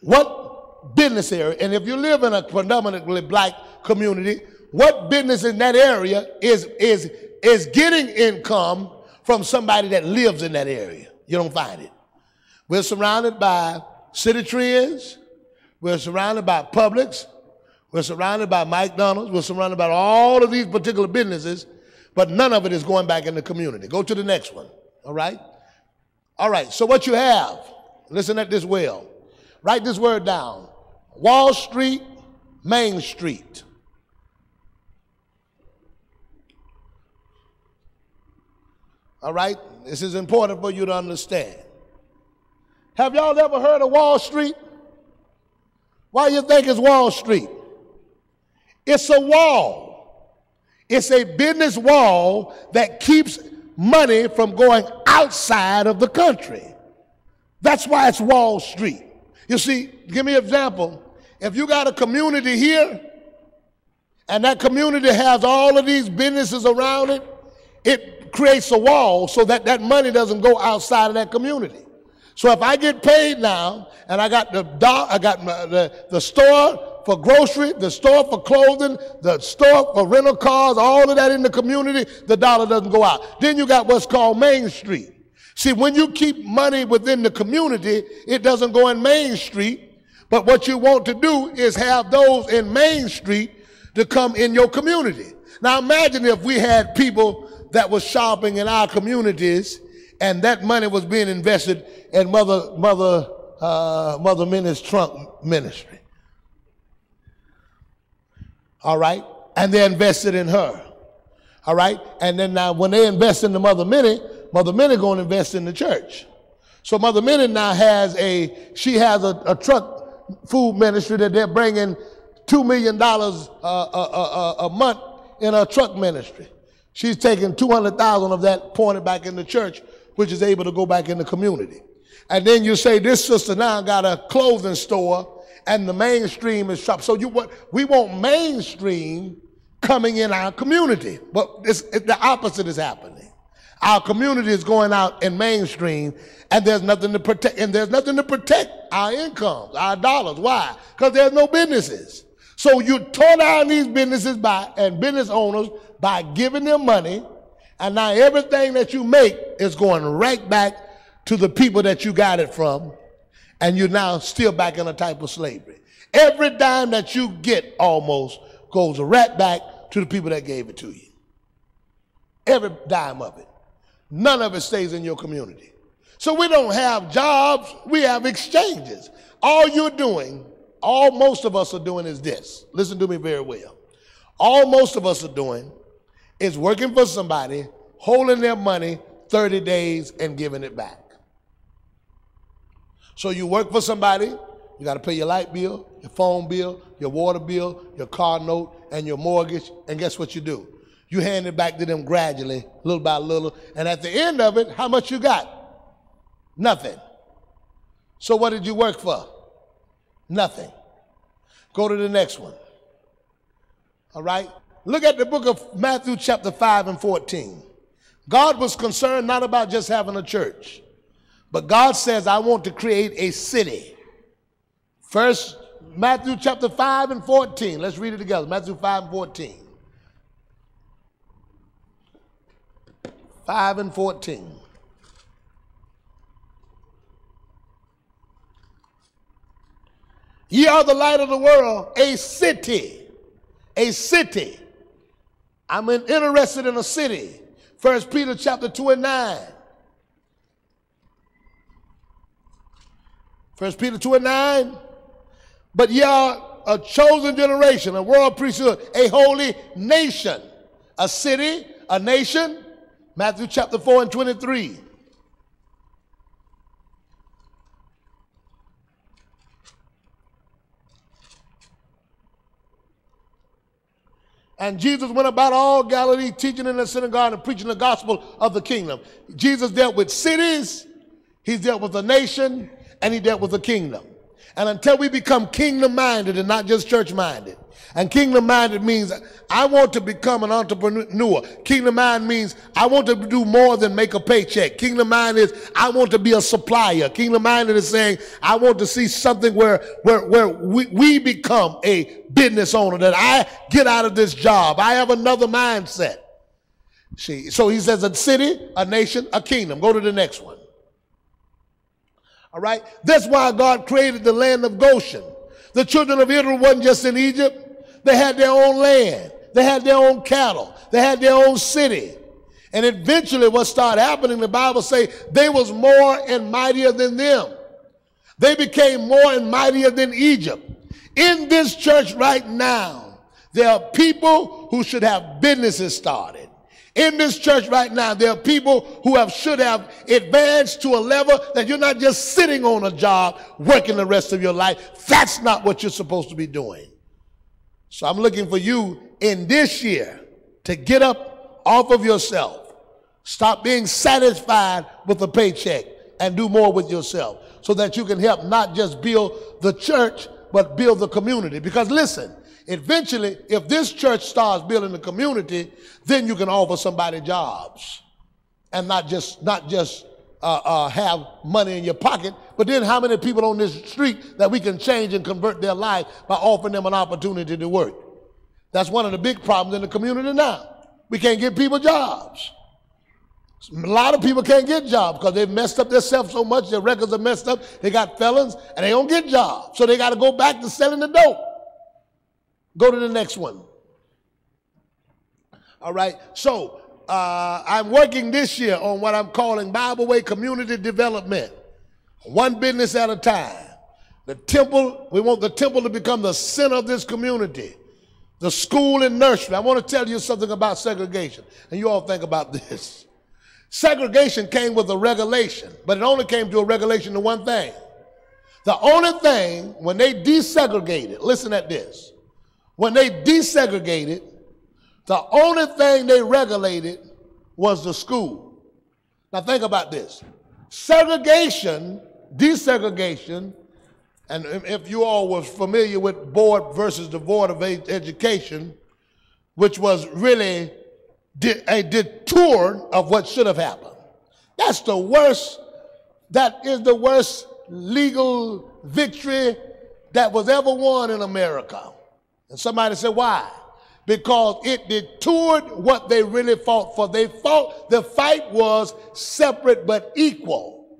A: What business area? And if you live in a predominantly black community, what business in that area is getting income from somebody that lives in that area? You don't find it. We're surrounded by City Trends. We're surrounded by Publix. We're surrounded by McDonald's. We're surrounded by all of these particular businesses, but none of it is going back in the community. Go to the next one, all right? All right, so what you have, listen at this well. Write this word down. Wall Street, Main Street. All right, this is important for you to understand. Have y'all ever heard of Wall Street? Why do you think it's Wall Street? It's a wall. It's a business wall that keeps money from going outside of the country. That's why it's Wall Street. You see, give me an example. If you got a community here, and that community has all of these businesses around it, it creates a wall so that that money doesn't go outside of that community. So if I get paid now, and I got the store for grocery, the store for clothing, the store for rental cars, all of that in the community, the dollar doesn't go out. Then you got what's called Main Street. See, when you keep money within the community, it doesn't go in Main Street. But what you want to do is have those in Main Street to come in your community. Now imagine if we had people that was shopping in our communities and that money was being invested in Mother Minnie's trunk ministry. All right? And they invested in her. All right? And then now when they invest in the Mother Minnie going to invest in the church. So Mother Minnie now has a truck food ministry that they're bringing $2 million a month in her truck ministry. She's taking $200,000 of that, pointed back in the church, which is able to go back in the community. And then you say this sister now got a clothing store and the mainstream is shop. So we want mainstream coming in our community, but the opposite is happening. Our community is going out in mainstream, and there's nothing to protect. And there's nothing to protect our incomes, our dollars. Why? Because there's no businesses. So you tore down these businesses and business owners by giving them money, and now everything that you make is going right back to the people that you got it from, and you're now still back in a type of slavery. Every dime that you get almost goes right back to the people that gave it to you. Every dime of it. None of it stays in your community. So we don't have jobs, we have exchanges. All most of us are doing is this. Listen to me very well. All most of us are doing is working for somebody, holding their money 30 days and giving it back. So you work for somebody, you got to pay your light bill, your phone bill, your water bill, your car note, and your mortgage, and guess what you do? You hand it back to them gradually, little by little, and at the end of it, how much you got? Nothing. So what did you work for? Nothing. Go to the next one. All right? Look at the book of Matthew chapter 5 and 14. God was concerned not about just having a church, but God says, I want to create a city. First, Matthew chapter 5 and 14. Let's read it together. Matthew 5 and 14. 5 and 14. Ye are the light of the world, a city. A city. I'm interested in a city. 1 Peter chapter 2 and 9. 1 Peter 2 and 9. But ye are a chosen generation, a royal priesthood, a holy nation. A city, a nation. Matthew chapter 4 and 23. And Jesus went about all Galilee, teaching in the synagogue and preaching the gospel of the kingdom. Jesus dealt with cities, he dealt with a nation, and he dealt with a kingdom. And until we become kingdom-minded and not just church-minded, And kingdom-minded means I want to become an entrepreneur. Kingdom-minded means I want to do more than make a paycheck. Kingdom-minded is I want to be a supplier. Kingdom-minded is saying I want to see something where we become a business owner, that I get out of this job. I have another mindset. See, so he says a city, a nation, a kingdom. Go to the next one. All right? That's why God created the land of Goshen. The children of Israel wasn't just in Egypt. They had their own land. They had their own cattle. They had their own city. And eventually what started happening, the Bible says, they was more and mightier than them. They became more and mightier than Egypt. In this church right now, there are people who should have businesses started. In this church right now, there are people who should have advanced to a level that you're not just sitting on a job working the rest of your life. That's not what you're supposed to be doing. So I'm looking for you in this year to get up off of yourself. Stop being satisfied with a paycheck and do more with yourself so that you can help not just build the church, but build the community. Because listen, eventually, if this church starts building the community, then you can offer somebody jobs and not just have money in your pocket, but then how many people on this street that we can change and convert their life by offering them an opportunity to work? That's one of the big problems in the community now. We can't give people jobs. A lot of people can't get jobs because they've messed up themselves so much, their records are messed up, they got felons, and they don't get jobs. So they got to go back to selling the dope. Go to the next one. All right, so I'm working this year on what I'm calling Bible Way Community Development. One business at a time. The temple, we want the temple to become the center of this community. The school and nursery. I want to tell you something about segregation, and you all think about this. Segregation came with a regulation, but it only came to a regulation to one thing. The only thing, when they desegregated, listen at this. When they desegregated, the only thing they regulated was the school. Now think about this. Segregation, desegregation, and if you all were familiar with board versus the Board of Education, which was really a detour of what should have happened. That's the worst, that is the worst legal victory that was ever won in America. And somebody said, why? Because it detoured what they really fought for. They fought, the fight was separate but equal.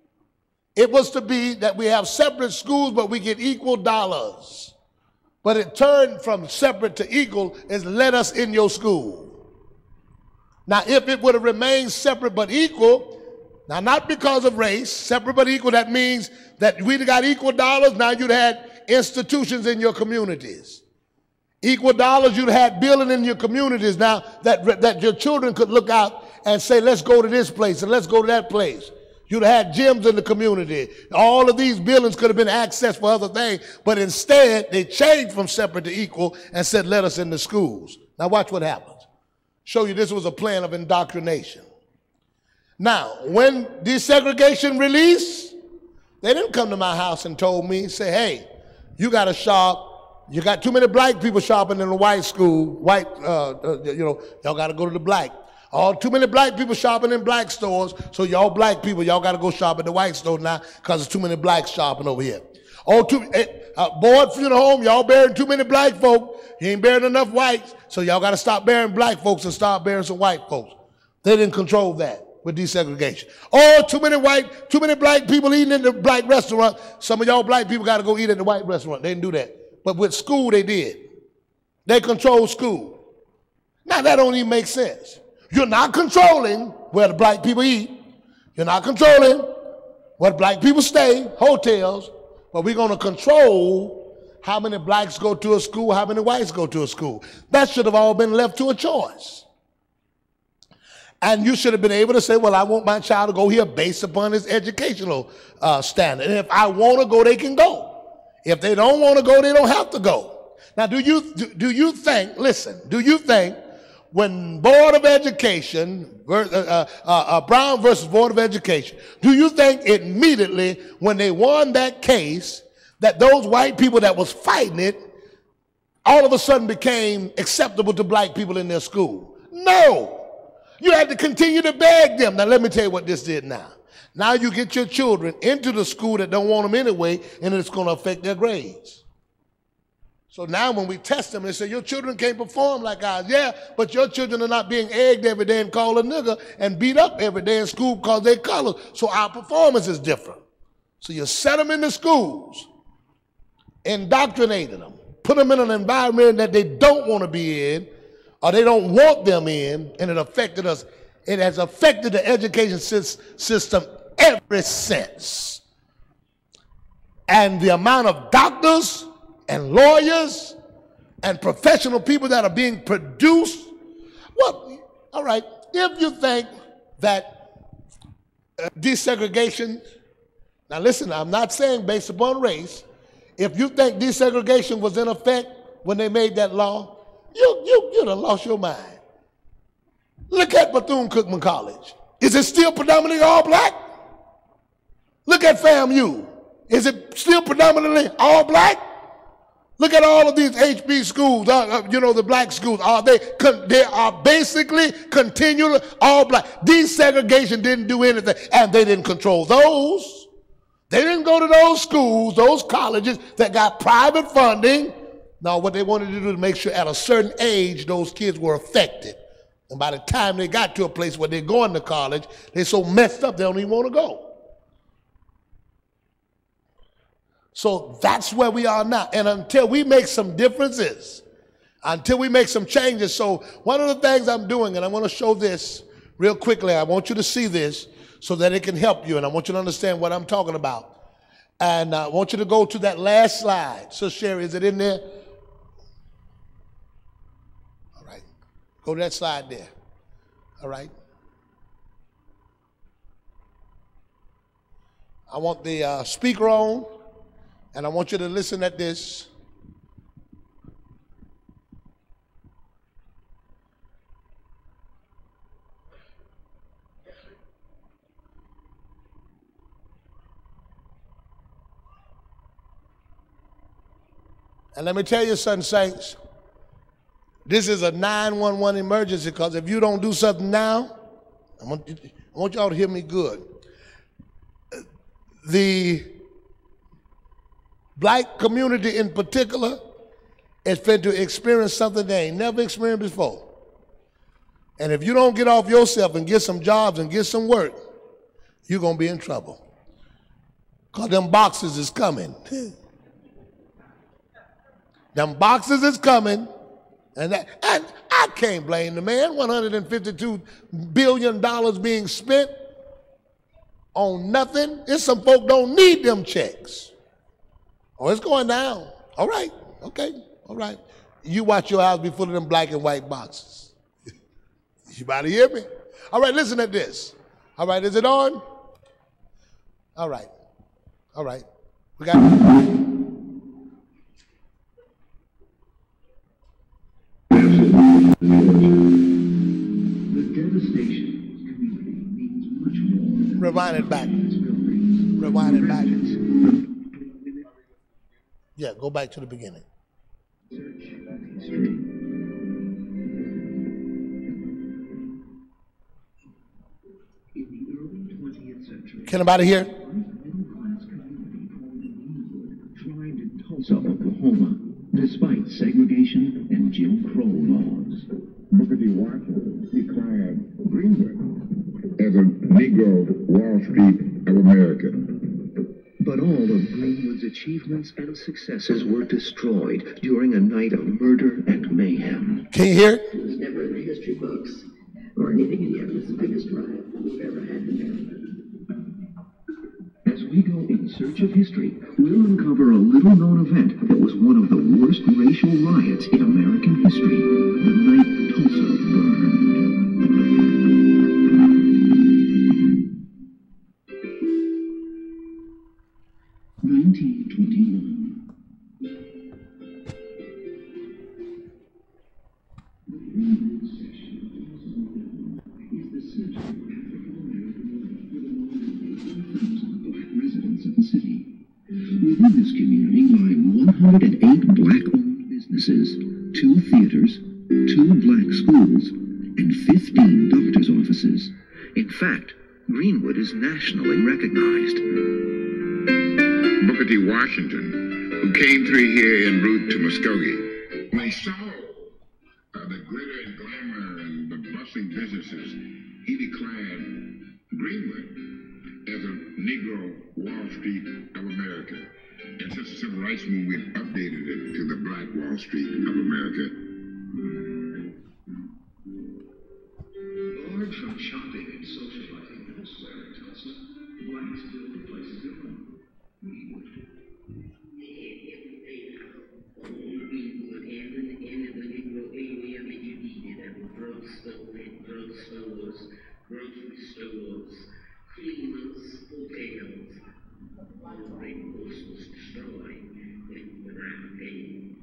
A: It was to be that we have separate schools, but we get equal dollars. But it turned from separate to equal is let us in your school. Now, if it would have remained separate but equal, now not because of race, separate but equal, that means that we'd got equal dollars, now you'd had institutions in your communities. Equal dollars, you'd had building in your communities now that your children could look out and say, let's go to this place and let's go to that place. You'd have had gyms in the community. All of these buildings could have been accessed for other things, but instead they changed from separate to equal and said, let us in the schools. Now watch what happens. Show you this was a plan of indoctrination. Now, when desegregation released, they didn't come to my house and told me, say, hey, you got to shop. You got too many black people shopping in the white school. Y'all got to go to the black. Too many black people shopping in black stores, so y'all black people, y'all got to go shop at the white store now because there's too many blacks shopping over here. Board funeral home, y'all burying too many black folk. You ain't burying enough whites, so y'all got to stop burying black folks and start burying some white folks. They didn't control that with desegregation. Too many black people eating in the black restaurant. Some of y'all black people got to go eat at the white restaurant. They didn't do that. But with school, they did. They controlled school. Now, that don't even make sense. You're not controlling where the black people eat. You're not controlling where black people stay, hotels, but we're going to control how many blacks go to a school, how many whites go to a school. That should have all been left to a choice. And you should have been able to say, well, I want my child to go here based upon his educational standard. And if I want to go, they can go. If they don't want to go, they don't have to go. Now, do you think, listen, do you think when Board of Education, Brown versus Board of Education, do you think immediately when they won that case that those white people that was fighting it all of a sudden became acceptable to black people in their school. No. You had to continue to beg them. Now, let me tell you what this did now. Now you get your children into the school that don't want them anyway, and it's going to affect their grades. So now when we test them, they say, your children can't perform like ours. Yeah, but your children are not being egged every day and called a nigger and beat up every day in school because they're colored. So our performance is different. So you set them in the schools, indoctrinated them, put them in an environment that they don't want to be in, or they don't want them in, and it affected us. It has affected the education system ever since. And the amount of doctors and lawyers and professional people that are being produced, well, all right, if you think that desegregation, now listen, I'm not saying based upon race, if you think desegregation was in effect when they made that law, you'd have lost your mind. Look at Bethune-Cookman College. Is it still predominantly all black? Look at FAMU. Is it still predominantly all black? Look at all of these HB schools, the black schools. They are basically continually all black. Desegregation didn't do anything, and they didn't control those. They didn't go to those schools, those colleges that got private funding. Now, what they wanted to do to make sure at a certain age those kids were affected. And by the time they got to a place where they're going to college, they're so messed up they don't even want to go. So that's where we are now. And until we make some differences, until we make some changes. So one of the things I'm doing, and I want to show this real quickly. I want you to see this so that it can help you. And I want you to understand what I'm talking about. And I want you to go to that last slide. So Sherry, is it in there? All right. Go to that slide there. All right. I want the speaker on. And I want you to listen at this. And let me tell you something, saints. This is a 911 emergency, because if you don't do something now, I want y'all to hear me good. The black community in particular is fit to experience something they ain't never experienced before. And if you don't get off yourself and get some jobs and get some work, you're going to be in trouble. Because them boxes is coming. Them boxes is coming. And I can't blame the man. $152 billion being spent on nothing. There's some folk don't need them checks. Oh, it's going down. All right. Okay. All right. You watch your house be full of them black and white boxes. You about to hear me? All right, listen at this. All right, is it on? All right. All right. We got the devastation means much more. Rewind it back. Rewind it back. Yeah, go back to the beginning. Can anybody hear? Thrived in Tulsa, Oklahoma, despite segregation and Jim Crow laws. Booker T. Washington declared Greenwood as a Negro Wall Street of America. But all of Greenwood's achievements and successes were destroyed during a night of murder and mayhem. Can you hear? It was never in the history books or anything in yet. It was the biggest riot we've ever had in America. As we go in search of history, we'll uncover a little-known event that was one of the worst racial riots in American history, the night Tulsa burned. 1921. The Greenwood section is the center of African American life.
B: Greenwood is nationally recognized.
C: Booker T. Washington, who came through here en route to Muskogee. When he saw the glitter and glamour and the bustling businesses, he declared Greenwood as a Negro Wall Street of America. And since the Civil Rights Movement updated it to the Black Wall Street of America.
B: Barred from shopping and socializing elsewhere in Tulsa, blacks built the place of their own. Greenwood. Greenwood and in the Negro area that you needed at the drugstores, grocery stores, cleaners, hotels. All the force was destroyed in the Round Game.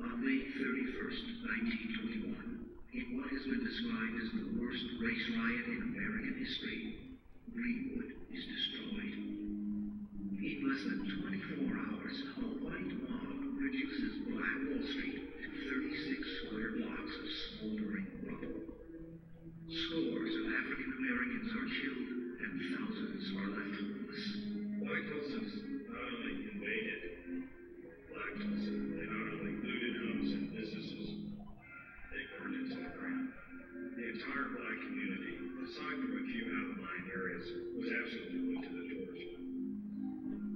B: On May 31st, 1921, in what has been described as the worst race riot in American history, Greenwood is destroyed. In less than 24 hours, a white mob reduces Black Wall Street to 36 square blocks of smoldering rubble. Scores of African Americans are killed and thousands are left homeless. White Tulsans not only invaded Black Tulsa, they not only looted homes and businesses, they burned it to the ground. The entire Black community, aside from a few outlying areas, was absolutely put to the torch.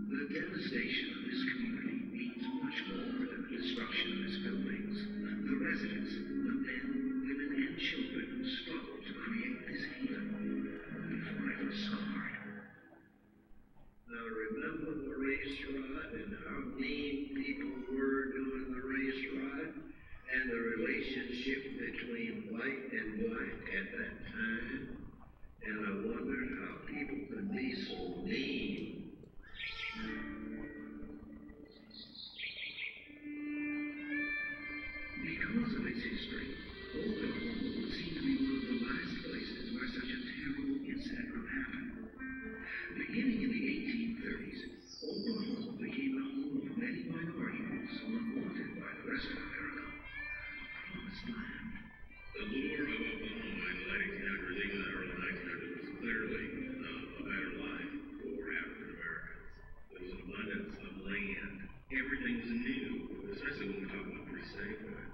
B: The devastation of this community means much more than the destruction of its buildings. The residents, the men, women, and children who struggled to create this haven, will be forever scarred. Now remember the race ride and how mean people were doing the race ride, and the relationship between white and black at that time, and I wondered how people could be so mean. Because of its history, Oklahoma would seem to be one of the last places where such a terrible incident could happen. Beginning in the 1830s, Oklahoma became the home of many minority groups unwanted by the rest of America. A promised land. The lure of Oklahoma in the late 1800s, even the early 1900s, was clearly a better life for African Americans. There was an abundance of land. Everything was new, especially when we talk about pre-statehood.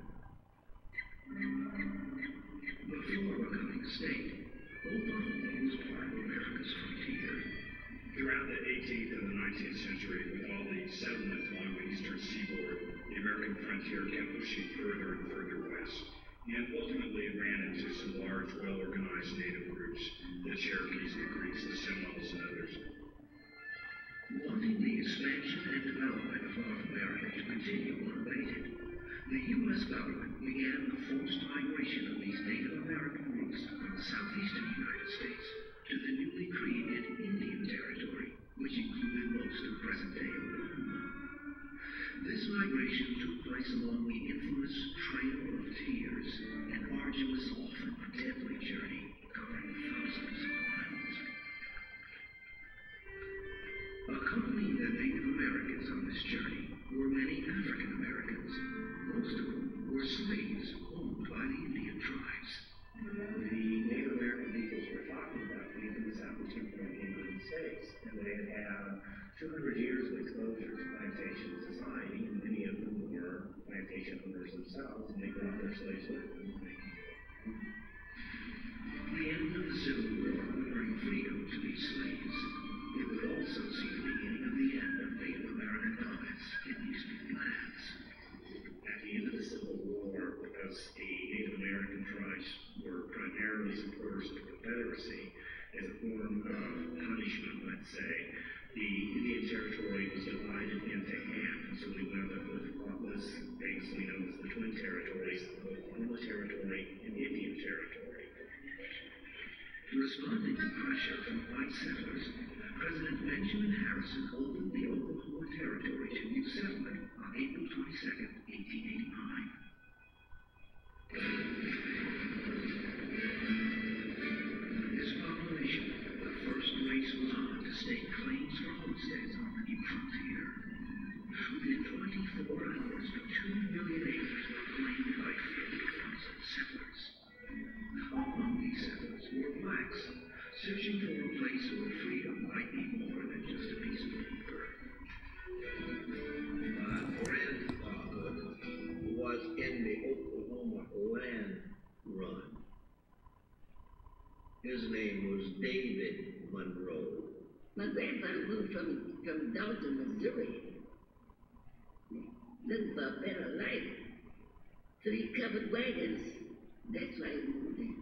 B: Before becoming a state, Oklahoma was part of America's frontier. Throughout the 18th and the 19th century, with all the settlements along the eastern seaboard, the American frontier kept pushing further and further west, and ultimately it ran into some large, well-organized native groups, the Cherokees, the Creeks, the Seminoles, and others. Wanting the expansion and development of North America to continue unabated, the U.S. government began the forced migration of these Native American groups from the southeastern United States to the newly created Indian Territory, which included most of present-day Oklahoma. This migration took place along the infamous Trail of Tears, an arduous, often deadly journey covering thousands of miles. Accompanying the Native Americans on this journey were many African Americans, most of whom were slaves owned by the Indian tribes. The Native American peoples we're talking about came from the southeastern part of the United States, and they had had 200 years of exposure to plantation society, and many of them were plantation owners themselves, and they brought their slaves with them. The end of the Civil War would bring freedom to these slaves. It would also see the beginning of the end of Native American dominance in these new lands. At the end of the Civil War, because the Native American tribes were primarily supporters of the Confederacy as a form of punishment, let's say, the Indian Territory was divided into half, and so we wound up with what was famously known as the Twin Territories, Oklahoma Territory and Indian Territory. Responding to pressure from white settlers, President Benjamin Harrison opened the Oklahoma Territory to new settlement on April 22, 1889. This proclamation, the first race law to stake claims for homesteads on the new frontier. Within 24 hours, 2 million acres were claimed by 50,000 settlers. Among these settlers were blacks, searching for a place where freedom might be more than just a piece of paper.
D: My grandfather was in the Oklahoma land run. His name was David Monroe.
E: My grandfather moved from Dalton, Missouri, looking for a better life. 3 covered wagons. That's why he moved in.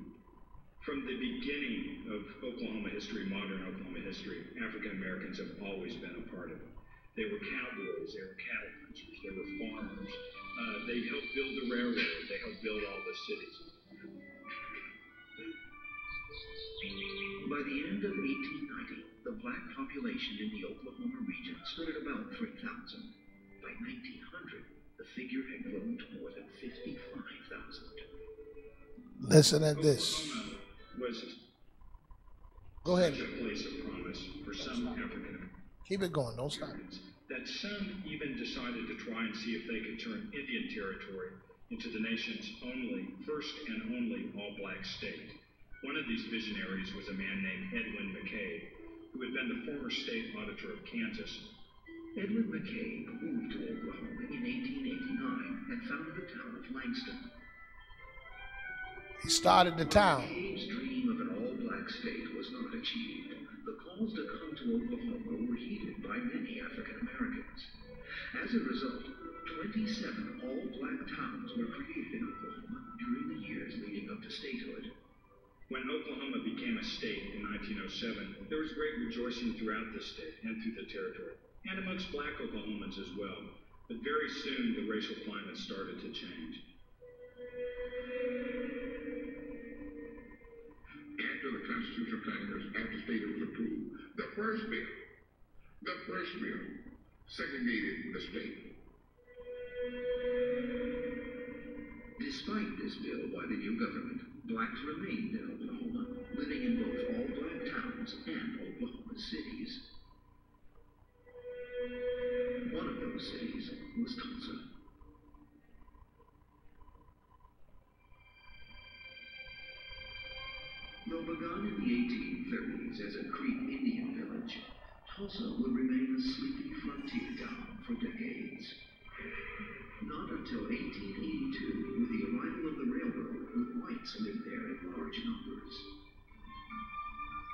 F: From the beginning of Oklahoma history, modern Oklahoma history, African Americans have always been a part of it. They were cowboys, they were cattle punchers, they were farmers. They helped build the railroad, they helped build all the cities.
B: By the end of 1890, the black population in the Oklahoma region stood at about 3,000. By 1900, the figure had grown to more than 55,000.
A: Listen at this.
F: Oklahoma was
A: Go ahead.
F: such a place of promise for some African
A: Keep it going. Don't stop.
F: Americans that some even decided to try and see if they could turn Indian Territory into the nation's first and only all-black state. One of these visionaries was a man named Edwin McKay, who had been the former state auditor of Kansas.
B: Edwin McKay moved to Oklahoma in 1889 and founded the town of Langston.
A: He started the town.
B: McKay's dream of an all-black state was not achieved. The calls to come to Oklahoma were heeded by many African Americans. As a result, 27 all-black towns were created in Oklahoma during the years leading up to statehood.
F: When Oklahoma became a state in 1907, there was great rejoicing throughout the state and through the territory, and amongst black Oklahomans as well. But very soon, the racial climate started to change.
C: After the Constitutional Congress, after statehood was approved, the first bill segregated the state.
B: Despite this bill by the new government, blacks remained in Oklahoma, living in both all-black towns and Oklahoma cities. One of those cities was Tulsa. Though begun in the 1830s as a Creek Indian village, Tulsa would remain a sleepy frontier town for decades. Not until 1882, with the arrival of the railroad, would whites live there in large numbers.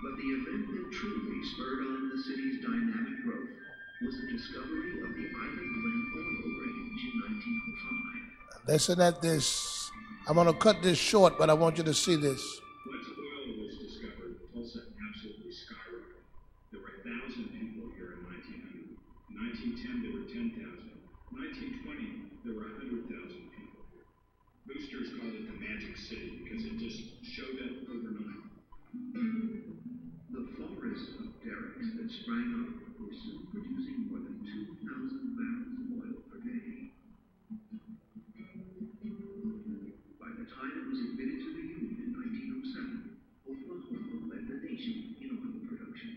B: But the event that truly spurred on the city's dynamic growth was the discovery of the Island Glen oil range in 1905.
A: Listen at this. I'm going to cut this short, but I want you to see this.
F: Once oil was discovered, Tulsa absolutely skyrocketed. There were 1,000 people here in 1900. In 1910, there were 10,000. In 1920, there were 100,000 people here. Boosters called it the Magic City because it just showed up overnight.
B: The forest of derricks that sprang up were soon producing more than 2,000 barrels of oil per day. By the time it was admitted to the Union in 1907, Oklahoma led the nation in oil production.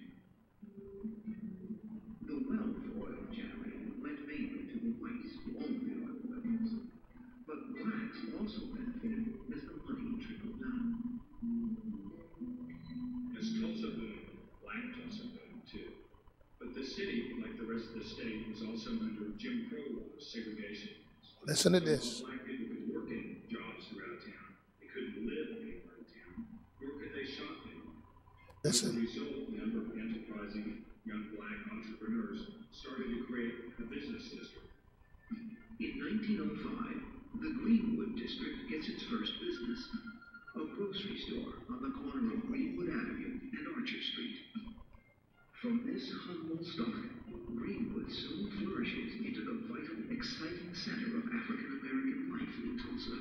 B: The wealth oil generated went mainly to the whites who owned the oil wells. But blacks also benefited as the money trickled down.
F: As Tulsa boomed, black Tulsa boomed too. But the city, like the rest of the state, was also under Jim Crow laws, segregation laws.
A: Listen to this.
F: Black people could work in jobs throughout town. They couldn't live anywhere in town, nor could they shop anywhere. As a
A: Listen.
F: result, a number of enterprising young black entrepreneurs started to create a business district.
B: In 1905, the Greenwood District gets its first business, a grocery store on the corner of Greenwood Avenue and Archer Street. From this humble start, Greenwood soon flourishes into the vital, exciting center of African-American life in Tulsa.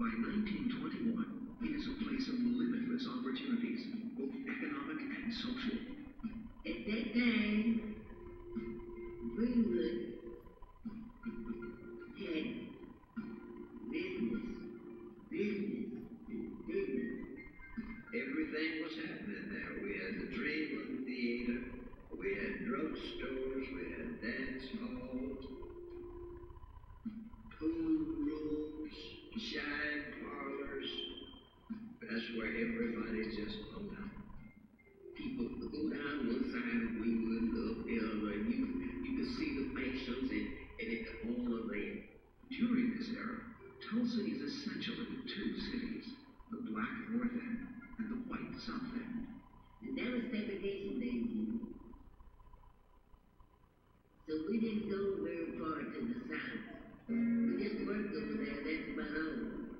B: By 1921, it is a place of limitless opportunities, both economic and social.
E: At that time, Greenwood had business.
D: Everything was happening there. We had the Dreamland Theater, we had drugstores, we had dance halls, pool rooms, shine parlors. That's where everybody just hung out.
E: go down one side of Greenwood, up the other, and you could see the mansions and all of that.
B: During this era, Tulsa is essentially two cities, the black North End and the white South End.
E: And that was segregation days. So we didn't go very far to the south. We just worked over there, that's about all.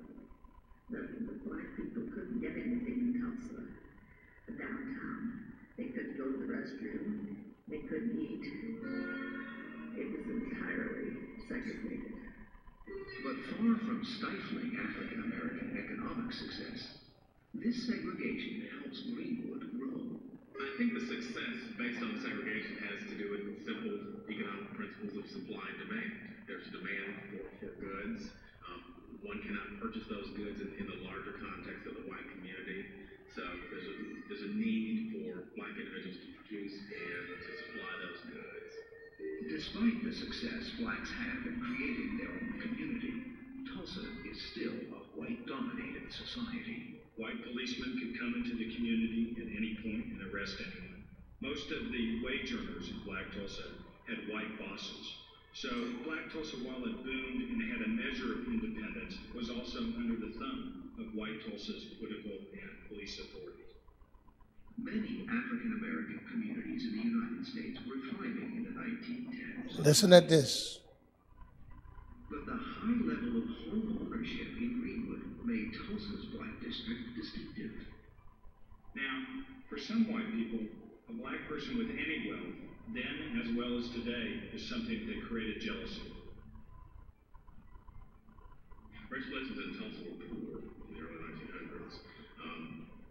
E: The black people couldn't get anything in Tulsa. Downtown. They couldn't go to the restroom. They couldn't eat. It was entirely segregated.
B: But far from stifling African American economic success, this segregation helps Greenwood grow.
G: I think the success based on segregation has to do with simple economic principles of supply and demand. There's a demand for goods. One cannot purchase those goods in the larger context of the white community. So there's a need for black individuals to produce and to supply those goods.
B: Despite the success blacks have in creating their own community, Tulsa is still a white-dominated society.
F: White policemen could come into the community at any point and arrest anyone. Most of the wage earners in Black Tulsa had white bosses. So Black Tulsa, while it boomed and had a measure of independence, was also under the thumb of white Tulsa's political and police authorities.
B: Many African American communities in the United States were thriving in the 1910s.
A: Listen at this.
B: But the high level of home ownership in Greenwood made Tulsa's black district distinctive.
F: Now, for some white people, a black person with any wealth, then as well as today, is something that created jealousy.
G: Race relations in Tulsa were poor in the early 1900s.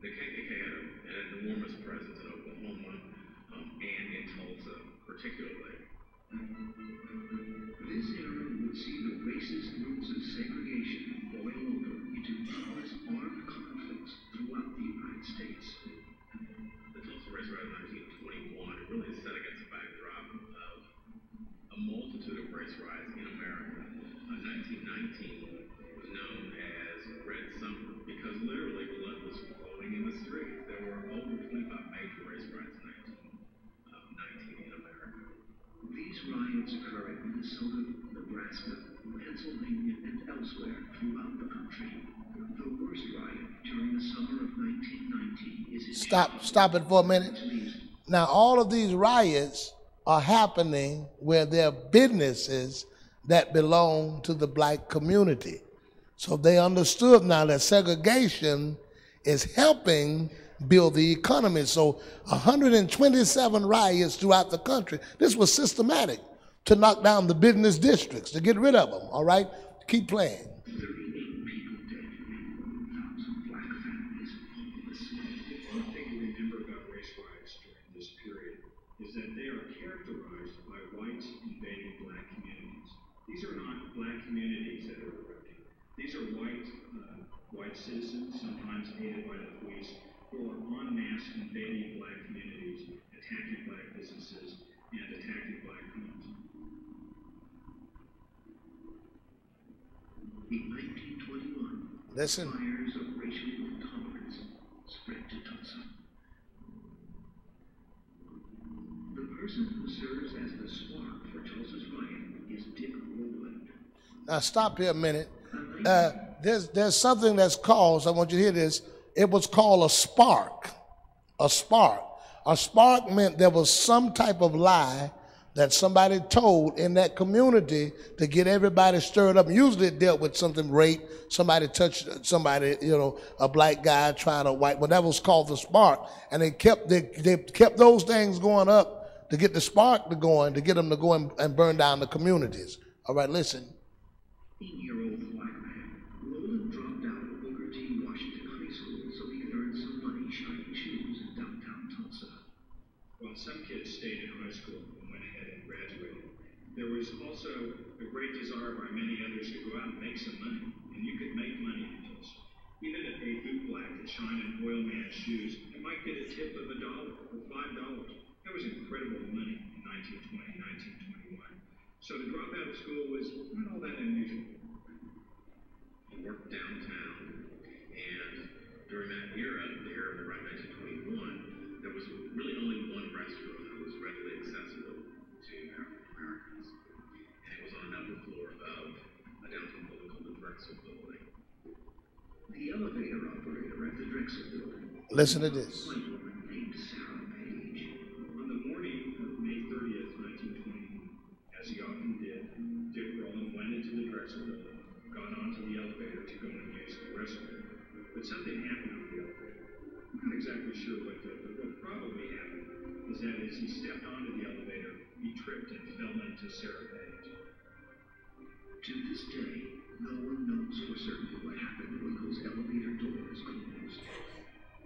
G: The KKK had an enormous presence in Oklahoma and in Tulsa particularly.
B: This era would see the racist roots of segregation boil over into countless armed conflicts throughout the United States.
G: The Tulsa race riot of 1921 really is set against a backdrop of a multitude of race riots in America. 1919 was known as Red Summer because literally blood was flowing in the streets. There were over 25 major race riots in 1919 in America.
B: These riots occur in Minnesota, Nebraska, Pennsylvania, and elsewhere throughout the country. The worst riot during the summer of 1919 is in
A: Stop it for a minute. Now, all of these riots are happening where there are businesses that belong to the black community. So they understood now that segregation is helping build the economy. So 127 riots throughout the country. This was systematic to knock down the business districts, to get rid of them, all right? Keep playing.
B: 38 people dead and 1,000 black families homeless.
F: One thing to remember about race riots during this period is that they are characterized by whites invading black communities. These are not black communities that are erupting. These are white citizens, sometimes aided by the police, who are en masse invading black communities, attacking black businesses, and attacking black homes.
B: In 1921,
A: Listen.
B: fires of racial intolerance spread to Tulsa. The person who serves as the spark for Tulsa's riot is Dick Rowland.
A: Now stop here a minute. There's something that's called, I want you to hear this, it was called a spark. A spark. A spark meant there was some type of lie that somebody told in that community to get everybody stirred up. Usually it dealt with something, rape, somebody touched somebody, a black guy trying to white, but that was called the spark. And they kept those things going up to get the spark to going, to get them to go and burn down the communities. All right, listen.
B: 18-year-old black man, Rowland dropped out of Booker T. Washington High School so he could earn some money shining shoes in downtown Tulsa.
F: While some kids stayed in high school and went ahead and graduated, there was also a great desire by many others to go out and make some money, and you could make money in Tulsa. Even a boot black that shined in oil man's shoes, you might get a tip of $1 or $5. That was incredible money in 1920, 1921. So to drop out of school was not all that unusual.
G: He worked downtown, and during that era, the era of around 1921, there was really only African Americans. And it was on an upper floor of a downtown building called the Drexel Building.
B: The elevator operator at the Drexel Building.
A: Listen to this.
B: White woman named Sarah Page.
F: On the morning of May 30th, 1921, as he often did, Dick Rowland went into the Drexel Building, got onto the elevator to go and use the restroom. But something happened on the elevator. I'm not exactly sure what did, but what probably happened is that as he stepped onto the elevator, he tripped and fell into Sarah Page.
B: To this day, no one knows for certain what happened when those elevator doors closed.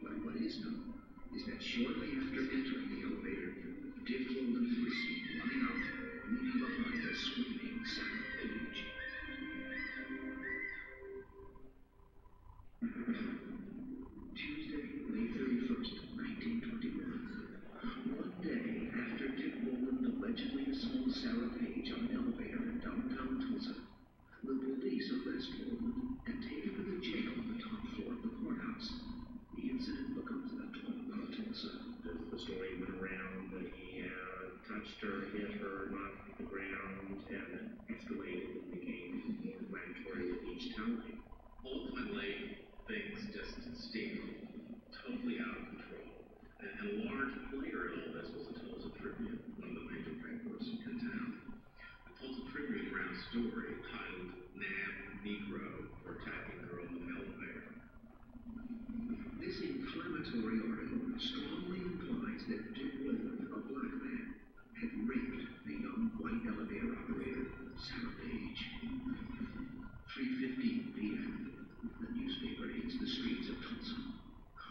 B: But what is known is that shortly after entering the elevator, Dick Rowland was seen running out, leaving behind a screaming Sarah Page. Tuesday, May 31st, 1921. One day after Dick Rowland allegedly assaulted Sarah Page on an elevator in downtown Tulsa, the police arrest Rowland and take him to the jail on the top floor of the courthouse. The incident becomes the talk of Tulsa.
F: The story went around that he touched her, hit her, knocked the ground, and it escalated and became more inflammatory with each telling.
G: Ultimately, things just steamed totally out of control. And a large player in all this was the Tulsa Tribune, one of the major papers in town. The Tulsa Tribune ran a story titled "Nab Negro for Attacking Girl in the Elevator."
B: This inflammatory article strongly implies that Dick Rowland, a black man, had raped the young white elevator operator, Sarah Page. 3:15 p.m. The newspaper hits the streets of Tulsa.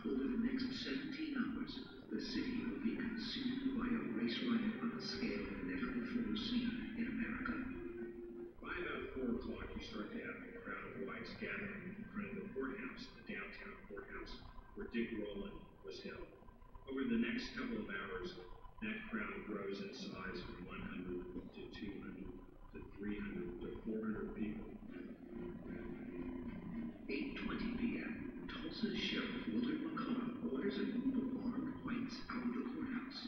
B: Over the next 17 hours, the city will be consumed by a race riot on a scale never before seen in America.
F: By about 4 o'clock, you start to have a crowd of whites gathering in front of the courthouse, the downtown courthouse, where Dick Rowland was held. Over the next couple of hours, that crowd grows in size from 100 to 200 to 300 to 400 people.
B: 8:20 p.m. Tulsa's Sheriff Willard McCullough orders a group of armed whites out of the courthouse.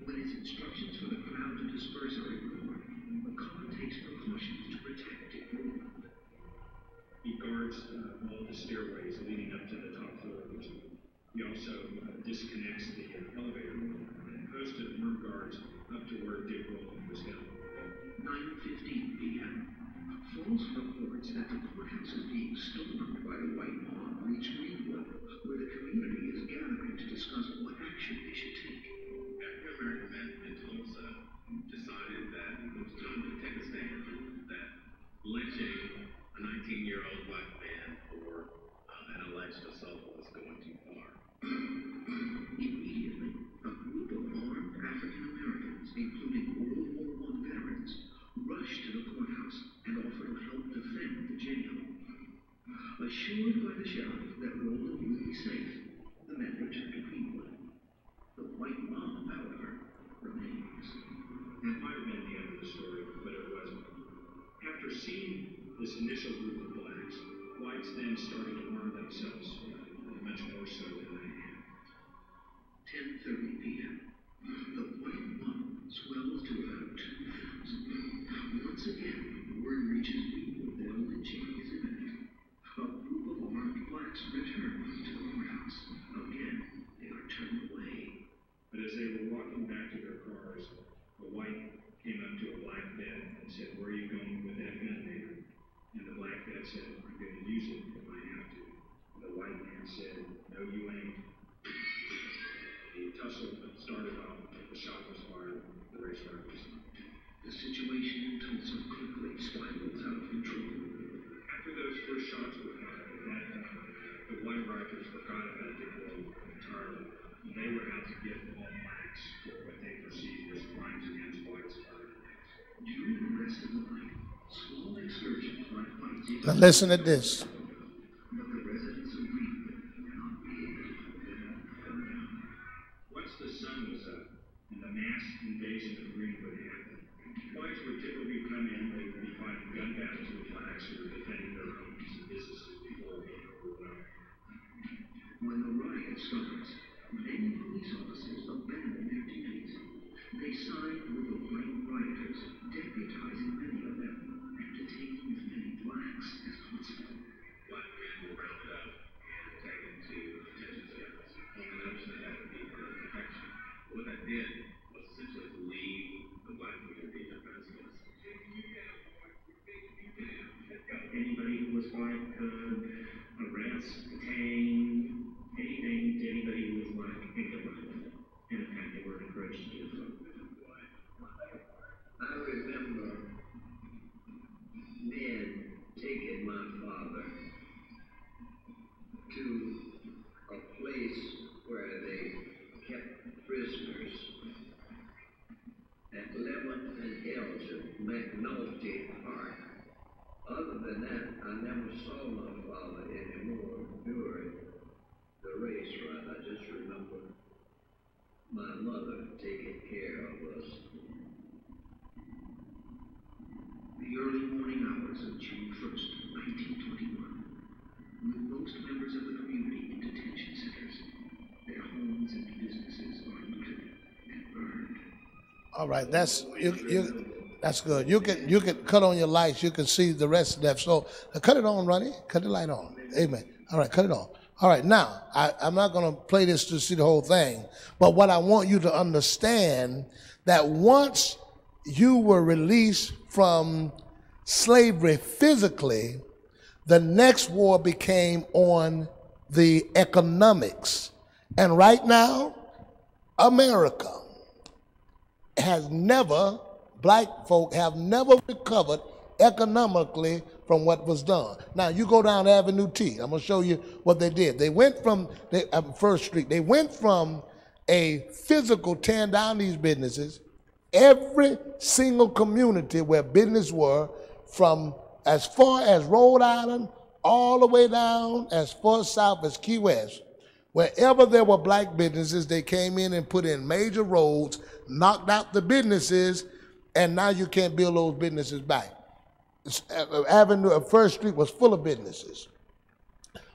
B: When his instructions for the crowd to disperse are ignored, McCullough takes precautions to protect Dick Rowland.
F: He guards all the stairways leading up to the top floors. He also disconnects the elevator and posted armed guards up to where Dick Rowland was held.
B: 9:15 p.m. False reports that the courthouse is being stormed by a white mob reach Greenwood, where the community is gathering to discuss what action they should take.
G: African American men in Tulsa decided that it was time to take a stand, that lynching a 19-year-old black man for an alleged assault was going too far.
B: Immediately, a group of armed African Americans, including World War I veterans, rushed to the courthouse and offered to help defend the jail. Assured by the sheriff that Rowland would be safe, the men returned to Greenwood. The white mob, however, remains.
F: That might have been the end of the story, but it wasn't. After seeing this initial group of blacks, whites then started to arm themselves much more so than they had.
B: 10:30 p.m. The white mob swells to about 2,000. Once again, word reaches Greenwood that a lynching is imminent. A group of armed blacks return to the courthouse. Again, they are turned away.
F: But as they were walking back to their cars, a white came up to a black vet and said, "Where are you going with that gun, neighbor?" And the black vet said, "I'm going to use it if I have to." And the white man said, "No, you ain't." The tussle started off, the shot was fired, the race riot was on.
B: The situation in Tulsa quickly spirals out of control.
F: After those first shots were fired, the white rioters forgot about Dick Rowland entirely. They were out to get all blacks for what they perceived as crimes against whites and other things.
B: During the rest of the night, small excursions led by Dick.
A: Now listen to this.
B: But the residents of Greenwood cannot be able to hold their own down.
F: Once the sun was up and the mass invasion of Greenwood happened, whites would typically come in, they would be fighting gun battles with blacks who were defending their homes and businesses before being overwhelmed.
B: When the riot starts, many believe police officers abandoned their duties. They sided with the white rioters, deputizing many of them, and detaining as many blacks as possible.
G: Black men were rounded up and taken to detention centers. And obviously that would be for protection. What that did was essentially to leave the black community defenseless.
F: Anybody who was white could arrest, detain, anything to anybody who was black and kill them. And in fact, they were encouraged to do so.
D: I remember men taking my father to a place where they kept prisoners at 11th and Elgin, McNulty Park. Other than that, I never saw my father anymore during the race ride. I just remember my mother taking care of us.
B: The early morning hours of June 1st, 1921, with most members of the community in detention centers, their homes and businesses are looted and burned.
A: All right, that's good. You can cut on your lights. You can see the rest of that. So cut it on, Ronnie. Cut the light on. Amen. All right, cut it on. All right, now I'm not going to play this to see the whole thing, but what I want you to understand that once you were released from slavery physically, the next war became on the economics. And right now, America has never, black folk have never recovered economically from what was done. Now, you go down Avenue T. I'm going to show you what they did. They went from First Street. They went from a physical tearing down these businesses. Every single community where business were, from as far as Rhode Island all the way down as far south as Key West, wherever there were black businesses, they came in and put in major roads, knocked out the businesses, and now you can't build those businesses back. First Street was full of businesses.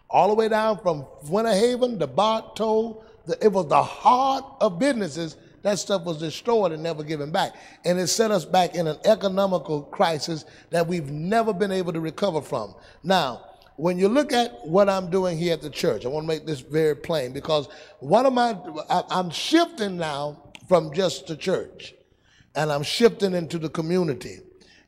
A: All the way down from Winter Haven to Bartow, it was the heart of businesses. That stuff was destroyed and never given back. And it set us back in an economical crisis that we've never been able to recover from. Now, when you look at what I'm doing here at the church, I want to make this very plain, because I'm shifting now from just the church, and I'm shifting into the community.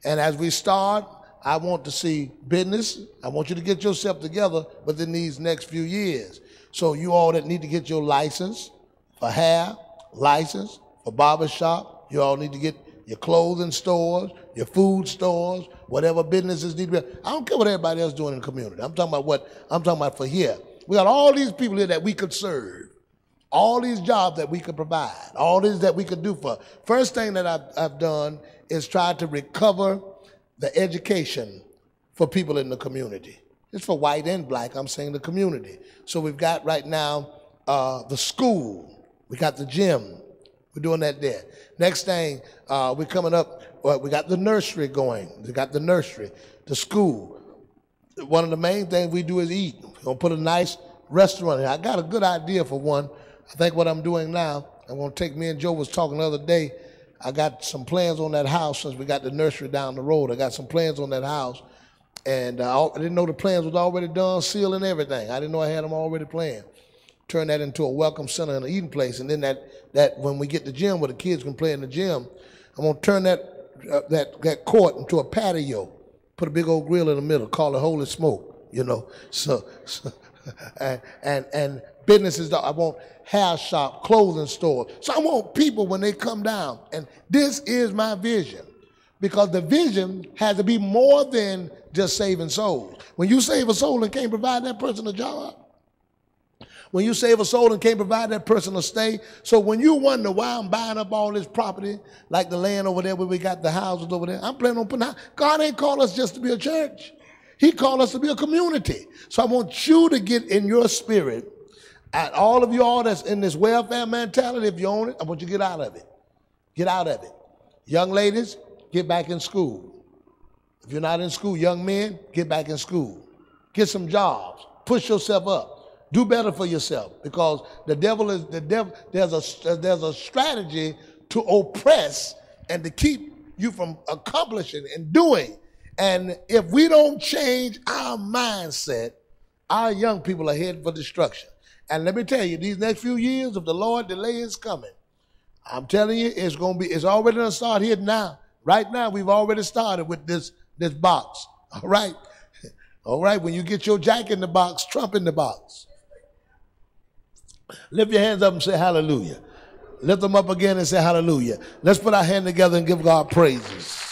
A: And as we start, I want to see business. I want you to get yourself together within these next few years. So you all that need to get your license for hair, license for barbershop, you all need to get your clothing stores, your food stores, whatever businesses need to be. I don't care what everybody else is doing in the community. I'm talking about for here. We got all these people here that we could serve, all these jobs that we could provide, all this that we could do for. First thing that I've done is try to recover the education for people in the community. It's for white and black, I'm saying the community. So we've got right now the school. We got the gym. We're doing that there. Next thing, we're coming up, we got the nursery going. We got the nursery, the school. One of the main things we do is eat. We're going to put a nice restaurant here. I got a good idea for one. I think what I'm doing now, I'm going to take, me and Joe was talking the other day, I got some plans on that house since we got the nursery down the road. I got some plans on that house. And I didn't know the plans was already done, sealed and everything. I didn't know I had them already planned. Turn that into a welcome center and an eating place. And then that when we get the gym where the kids can play in the gym, I'm going to turn that court into a patio. Put a big old grill in the middle, call it Holy Smoke, you know. So and businesses, I want hair shop, clothing store. So I want people when they come down, and this is my vision, because the vision has to be more than just saving souls. When you save a soul and can't provide that person a job, when you save a soul and can't provide that person a stay. So when you wonder why I'm buying up all this property, like the land over there where we got the houses over there, I'm planning on putting out. God ain't called us just to be a church. He called us to be a community. So I want you to get in your spirit, and all of you all that's in this welfare mentality, if you own it, I want you to get out of it. Get out of it. Young ladies, get back in school. If you're not in school, young men, get back in school. Get some jobs. Push yourself up. Do better for yourself, because the devil. There's a strategy to oppress and to keep you from accomplishing and doing. And if we don't change our mindset, our young people are headed for destruction. And let me tell you, these next few years, if the Lord delay is coming, I'm telling you, it's already going to start here now. Right now, we've already started with this box. All right? All right, when you get your Jack in the box, Trump in the box. Lift your hands up and say hallelujah. Lift them up again and say hallelujah. Let's put our hand together and give God praises.